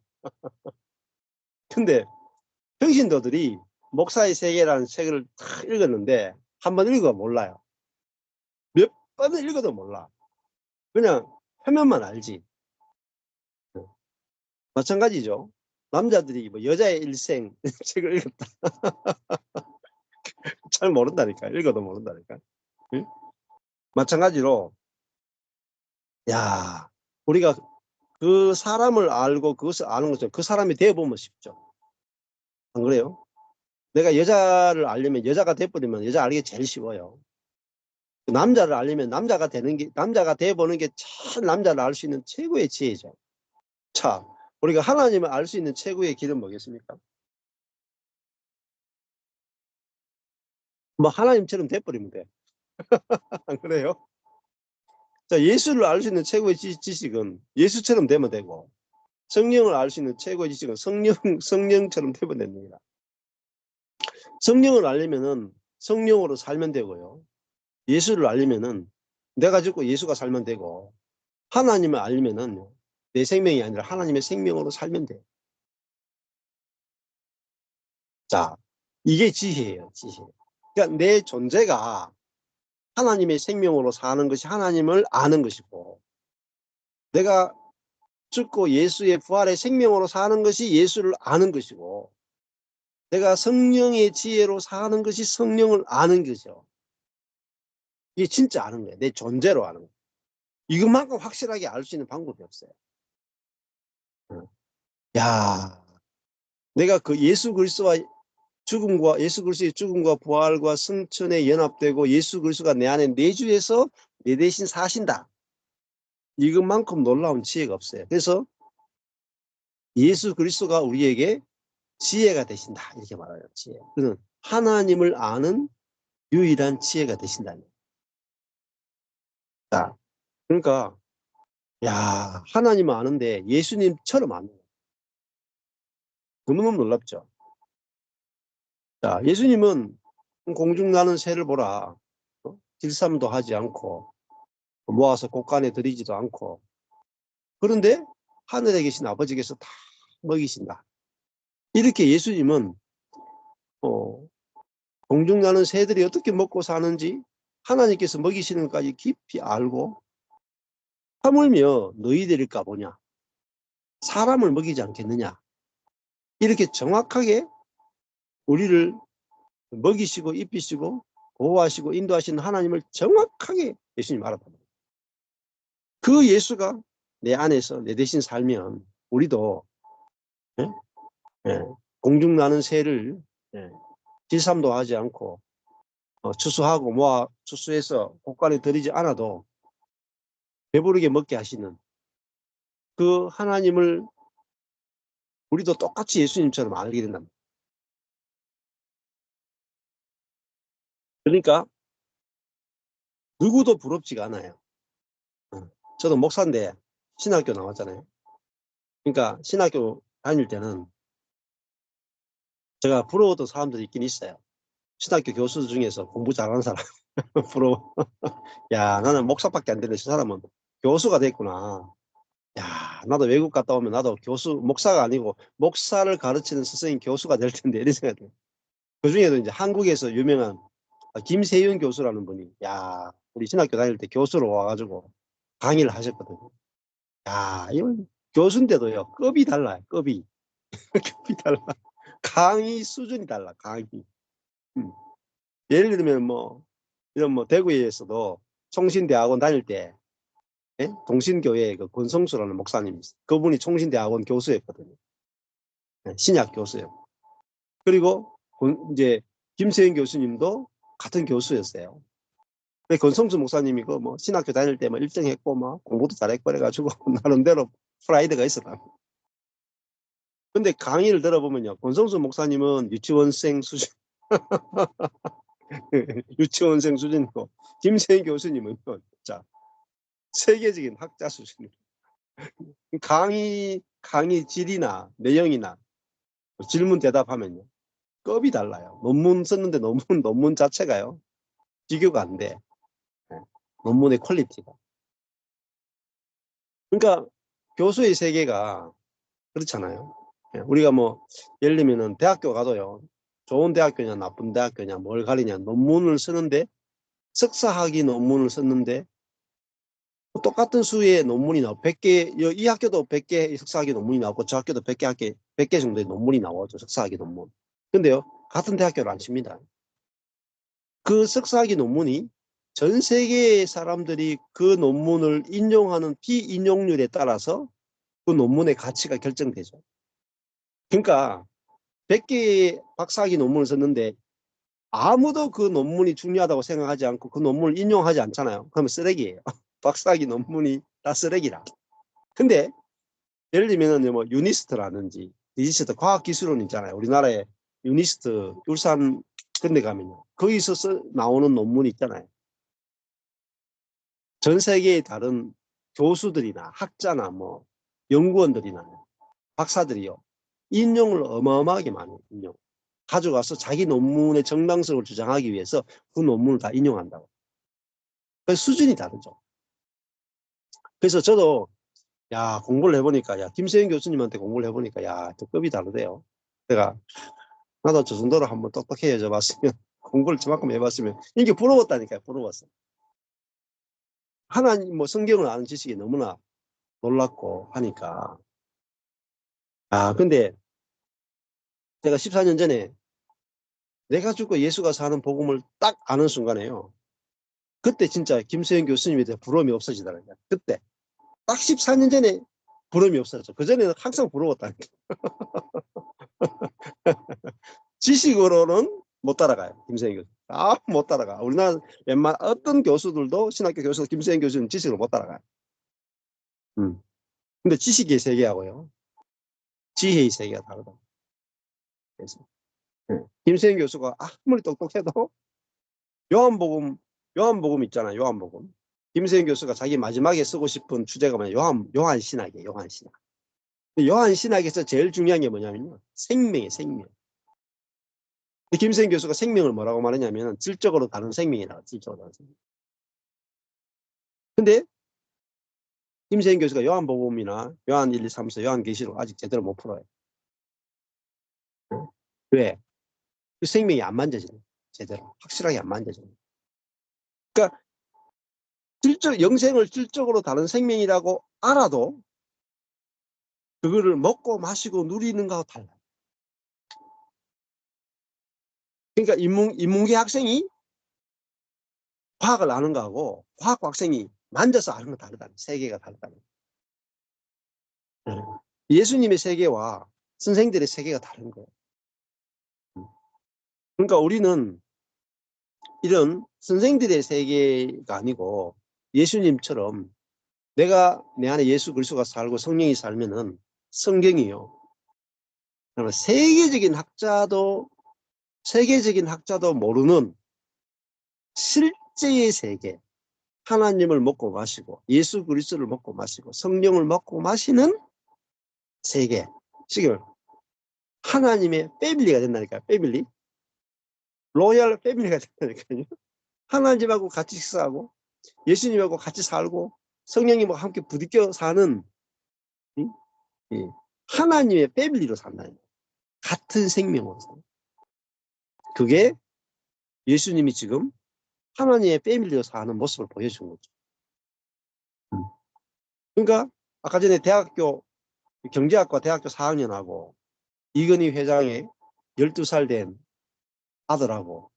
근데 평신도들이 목사의 세계라는 책을 다 읽었는데 한 번 읽어 몰라요. 몇 번을 읽어도 몰라. 그냥 표면만 알지. 마찬가지죠. 남자들이 뭐 여자의 일생 책을 읽었다. 잘 모른다니까. 읽어도 모른다니까. 응? 마찬가지로 야 우리가 그 사람을 알고 그것을 아는 것처럼 그 사람이 되어보면 쉽죠. 안 그래요? 내가 여자를 알려면 여자가 돼버리면 여자 알기 제일 쉬워요. 남자를 알려면 남자가 돼보는 게 참 남자를 알 수 있는 최고의 지혜죠. 자, 우리가 하나님을 알 수 있는 최고의 길은 뭐겠습니까? 뭐 하나님처럼 돼버리면 돼. 안 그래요? 자, 예수를 알 수 있는 최고의 지식은 예수처럼 되면 되고, 성령을 알 수 있는 최고의 지식은 성령처럼 되면 됩니다. 성령을 알려면은 성령으로 살면 되고요. 예수를 알려면은 내가 죽고 예수가 살면 되고, 하나님을 알면은 내 생명이 아니라 하나님의 생명으로 살면 돼요. 자, 이게 지혜예요, 지혜. 그러니까 내 존재가 하나님의 생명으로 사는 것이 하나님을 아는 것이고, 내가 죽고 예수의 부활의 생명으로 사는 것이 예수를 아는 것이고, 내가 성령의 지혜로 사는 것이 성령을 아는 거죠. 이게 진짜 아는 거예요. 내 존재로 아는 거예요. 이것만큼 확실하게 알 수 있는 방법이 없어요. 야, 내가 그 예수 그리스도의 죽음과 부활과 승천에 연합되고 예수 그리스도가 내 안에 내주해서 내 대신 사신다. 이것만큼 놀라운 지혜가 없어요. 그래서 예수 그리스도가 우리에게 지혜가 되신다. 이렇게 말해요. 지혜. 그는 하나님을 아는 유일한 지혜가 되신다는 거예요. 자, 그러니까 야, 하나님을 아는데 예수님처럼 아는 거예요. 너무너무 놀랍죠. 자, 예수님은 공중 나는 새를 보라. 길쌈도 하지 않고 모아서 곳간에 들이지도 않고, 그런데 하늘에 계신 아버지께서 다 먹이신다. 이렇게 예수님은 공중 나는 새들이 어떻게 먹고 사는지 하나님께서 먹이시는 것까지 깊이 알고, 하물며 너희들일까 보냐, 사람을 먹이지 않겠느냐, 이렇게 정확하게 우리를 먹이시고 입히시고 보호하시고 인도하시는 하나님을 정확하게 예수님 알아봅니다. 그 예수가 내 안에서 내 대신 살면 우리도 예? 예. 공중 나는 새를 질삼도 하지 않고 추수하고 모아 추수해서 곳간에 들이지 않아도 배부르게 먹게 하시는 그 하나님을 우리도 똑같이 예수님처럼 알게 된답니다. 그러니까 누구도 부럽지가 않아요. 저도 목사인데 신학교 나왔잖아요. 그러니까 신학교 다닐 때는 제가 부러웠던 사람들이 있긴 있어요. 신학교 교수 중에서 공부 잘하는 사람 부러워. 야, 나는 목사밖에 안 되는데 저 사람은 교수가 됐구나. 야, 나도 외국 갔다 오면 나도 교수, 목사가 아니고 목사를 가르치는 스승인 교수가 될 텐데 이런 생각이 들어요. 그 중에도 이제 한국에서 유명한 김세윤 교수라는 분이, 야, 우리 신학교 다닐 때 교수로 와가지고 강의를 하셨거든요. 야, 이건 교수인데도요, 급이 달라요, 급이. 급이 달라. 강의 수준이 달라, 강의. 음. 예를 들면 뭐, 이런 뭐 대구에서도 총신대학원 다닐 때, 예? 동신교회 그 권성수라는 목사님이 있어요. 그분이 총신대학원 교수였거든요. 예, 신약 교수예요. 그리고 이제 김세윤 교수님도 같은 교수였어요. 권성수 목사님이 그 뭐 신학교 다닐 때 뭐 1등 했고 뭐 공부도 잘했고 그래가지고 나름대로 프라이드가 있었다. 근데 강의를 들어보면요, 권성수 목사님은 유치원생 수준, 유치원생 수준이고 김세인 교수님은 자 세계적인 학자 수준이에요. 강의 질이나 내용이나 질문 대답하면요, 급이 달라요. 논문 썼는데 논문 자체가요 비교가 안 돼. 논문의 퀄리티가. 그러니까 교수의 세계가 그렇잖아요. 우리가 뭐 예를 들면은 대학교 가도요, 좋은 대학교냐 나쁜 대학교냐 뭘 가리냐, 논문을 쓰는데 석사학위 논문을 썼는데 똑같은 수의 논문이 나오고 100개, 이 학교도 100개 석사학위 논문이 나오고 저 학교도 100개 정도의 논문이 나오죠. 석사학위 논문. 근데요, 같은 대학교를 안 칩니다. 그 석사학위 논문이 전 세계의 사람들이 그 논문을 인용하는 비인용률에 따라서 그 논문의 가치가 결정되죠. 그러니까 100개의 박사학위 논문을 썼는데 아무도 그 논문이 중요하다고 생각하지 않고 그 논문을 인용하지 않잖아요. 그러면 쓰레기예요. 박사학위 논문이 다 쓰레기라. 근데 예를 들면 뭐 유니스트라든지 디지스트 과학기술원 있잖아요. 우리나라에 유니스트 울산 근대 가면요, 거기서 나오는 논문이 있잖아요. 전 세계의 다른 교수들이나 학자나 뭐 연구원들이나 박사들이요, 인용을 어마어마하게 많이 인용. 가져가서 자기 논문의 정당성을 주장하기 위해서 그 논문을 다 인용한다고. 그 수준이 다르죠. 그래서 저도 야, 공부를 해보니까, 야, 김세윤 교수님한테 공부를 해보니까, 야, 또 급이 다르대요. 내가 나도 저 정도로 한번 똑똑해져 봤으면 공부를 저만큼 해봤으면 이게 부러웠다니까요. 부러웠어. 하나님 뭐 성경을 아는 지식이 너무나 놀랍고 하니까. 아, 근데 제가 14년 전에 내가 죽고 예수가 사는 복음을 딱 아는 순간에요, 그때 진짜 김세윤 교수님에 대해 부러움이 없어지더라고요. 그때 딱 14년 전에 부러움이 없었죠. 그전에는 항상 부러웠다니까. 지식으로는 못 따라가요. 김세현 교수. 못 따라가. 우리나라 웬만 어떤 교수들도, 신학교 교수 김세현 교수는 지식을 못 따라가요. 근데 지식의 세계하고요, 지혜의 세계가 다르다. 그래서 김세현 교수가 아무리 똑똑해도 요한복음 있잖아요. 요한복음. 김세현 교수가 자기 마지막에 쓰고 싶은 주제가 뭐냐, 요한 신학이에요. 요한 신학. 요한 신학에서 제일 중요한 게 뭐냐면요, 생명이에요. 생명. 김세현 교수가 생명을 뭐라고 말하냐면 질적으로 다른 생명이라고. 질적으로 다른 생명. 근데 김세현 교수가 요한복음이나 요한 1, 2, 3, 4, 요한계시록 아직 제대로 못 풀어요. 왜? 그 생명이 안 만져지네. 제대로 확실하게 안 만져지네. 그러니까 영생을 질적으로 다른 생명이라고 알아도 그거를 먹고 마시고 누리는 거하고 달라요. 그러니까 인문계 학생이 과학을 아는 거하고 과학 학생이 만져서 아는 건 다르다. 세계가 다르다. 예수님의 세계와 선생들의 세계가 다른 거예요. 그러니까 우리는 이런 선생들의 세계가 아니고 예수님처럼 내가 내 안에 예수 그리스도가 살고 성령이 살면은 성경이요, 그러면 세계적인 학자도 모르는 실제의 세계, 하나님을 먹고 마시고 예수 그리스도를 먹고 마시고 성령을 먹고 마시는 세계, 지금 하나님의 패밀리가 된다니까요. 패밀리, 로얄 패밀리가 된다니까요. 하나님하고 같이 식사하고 예수님하고 같이 살고 성령님하고 함께 부딪혀 사는 예, 하나님의 패밀리로 산다는 거예요. 같은 생명으로 산다. 그게 예수님이 지금 하나님의 패밀리로 사는 모습을 보여준 거죠. 그러니까 아까 전에 대학교 경제학과 대학교 4학년하고 이건희 회장의 12살 된 아들하고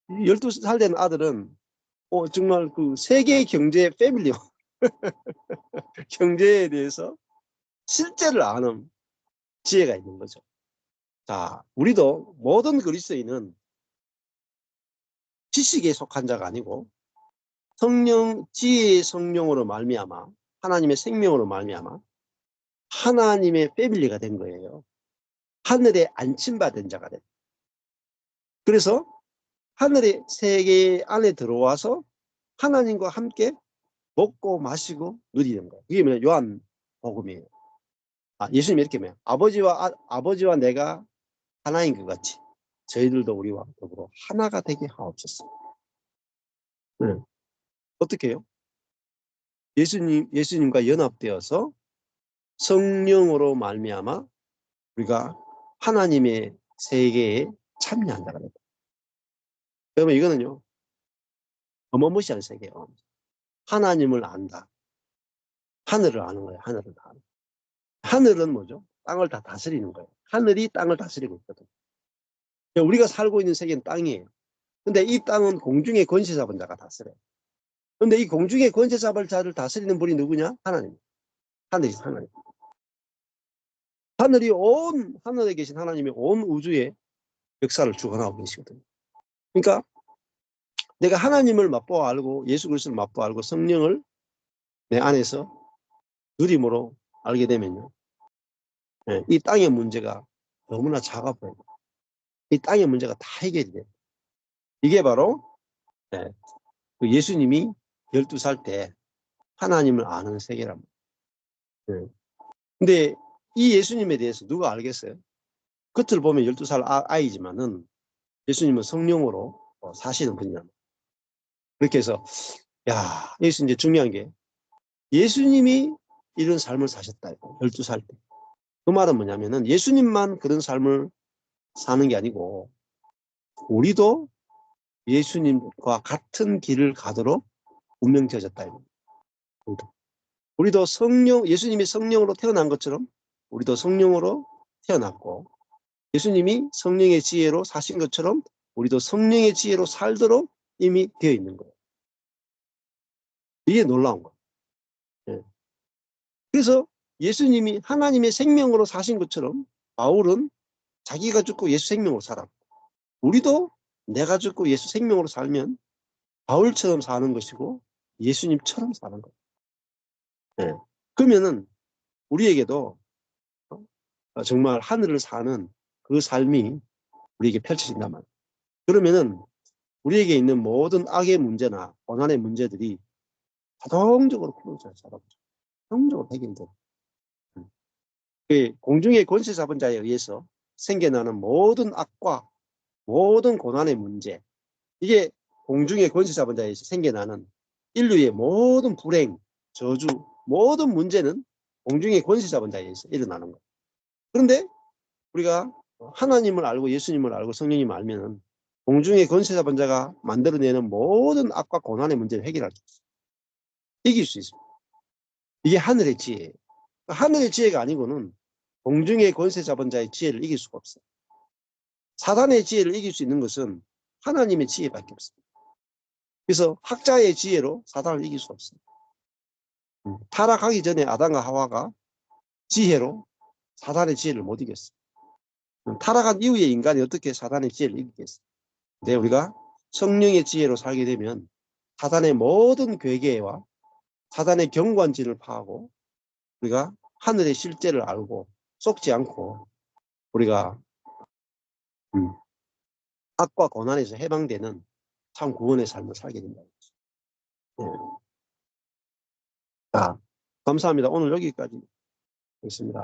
12살 된 아들은 정말 그 세계 경제 패밀리 경제에 대해서 실제를 아는 지혜가 있는 거죠. 자, 우리도 모든 그리스도인은 지식에 속한 자가 아니고 성령, 지혜의 성령으로 말미암아 하나님의 생명으로 말미암아 하나님의 패밀리가 된 거예요. 하늘에 안침받은 자가 된. 그래서 하늘의 세계 안에 들어와서 하나님과 함께 먹고 마시고 누리는 거예요. 이게 뭐냐? 요한 복음이에요. 예수님이 이렇게 말해요. 아버지와 내가 하나인 것 같이 저희들도 우리와 더불어 하나가 되게 하옵소서. 네. 어떻게 해요? 예수님과 연합되어서 성령으로 말미암아 우리가 하나님의 세계에 참여한다고 합니다. 그러면 이거는요, 어마무시한 세계예요. 하나님을 안다. 하늘을 아는 거예요. 하늘을 아는 거예요. 하늘은 뭐죠? 땅을 다 다스리는 거예요. 하늘이 땅을 다스리고 있거든. 우리가 살고 있는 세계는 땅이에요. 근데 이 땅은 공중의 권세 잡은 자가 다스려요. 근데 이 공중의 권세 잡을 자를 다스리는 분이 누구냐? 하나님. 하늘이 하나님. 하늘에 계신 하나님이 온 우주의 역사를 주관하고 계시거든요. 그러니까 내가 하나님을 맛보아 알고 예수 그리스도를 맛보아 알고 성령을 내 안에서 누림으로 알게 되면요. 이 땅의 문제가 너무나 작아 보여요. 이 땅의 문제가 다 해결이 돼요. 이게 바로 그 예수님이 12살 때 하나님을 아는 세계랍니다. 근데 이 예수님에 대해서 누가 알겠어요? 겉을 보면 12살 아이지만은 예수님은 성령으로 사시는 분이랍니다. 그렇게 해서 여기서 이제 중요한 게 예수님이 이런 삶을 사셨다. 12살 때. 그 말은 뭐냐면은 예수님만 그런 삶을 사는 게 아니고 우리도 예수님과 같은 길을 가도록 운명되어졌다. 우리도 예수님이 성령으로 태어난 것처럼 우리도 성령으로 태어났고 예수님이 성령의 지혜로 사신 것처럼 우리도 성령의 지혜로 살도록 이미 되어 있는 거예요. 이게 놀라운 거예요. 네. 그래서 예수님이 하나님의 생명으로 사신 것처럼 바울은 자기가 죽고 예수 생명으로 살아. 우리도 내가 죽고 예수 생명으로 살면 바울처럼 사는 것이고 예수님처럼 사는 거예요. 네. 그러면은 우리에게도 정말 하늘을 사는 그 삶이 우리에게 펼쳐진단 말이에요. 그러면은 우리에게 있는 모든 악의 문제나 고난의 문제들이 자동적으로 풀어져요. 자동적으로 해결돼요. 공중의 권세 잡은 자에 의해서 생겨나는 모든 악과 모든 고난의 문제, 이게 공중의 권세 잡은 자에 의해서 생겨나는 인류의 모든 불행, 저주, 모든 문제는 공중의 권세 잡은 자에 의해서 일어나는 거예요. 그런데 우리가 하나님을 알고 예수님을 알고 성령님을 알면은 공중의 권세 잡은 자가 만들어내는 모든 악과 고난의 문제를 해결할 수 있어요. 이길 수 있습니다. 이게 하늘의 지혜예요. 하늘의 지혜가 아니고는 공중의 권세 잡은 자의 지혜를 이길 수가 없어요. 사단의 지혜를 이길 수 있는 것은 하나님의 지혜밖에 없습니다. 그래서 학자의 지혜로 사단을 이길 수 없어요. 타락하기 전에 아담과 하와가 지혜로 사단의 지혜를 못 이겼어요. 타락한 이후에 인간이 어떻게 사단의 지혜를 이기겠어요? 근데 우리가 성령의 지혜로 살게 되면 사단의 모든 괴계와 사단의 경관진을 파하고 우리가 하늘의 실제를 알고 속지 않고 우리가 악과 고난에서 해방되는 참 구원의 삶을 살게 된다. 네. 자, 감사합니다. 오늘 여기까지 하겠습니다.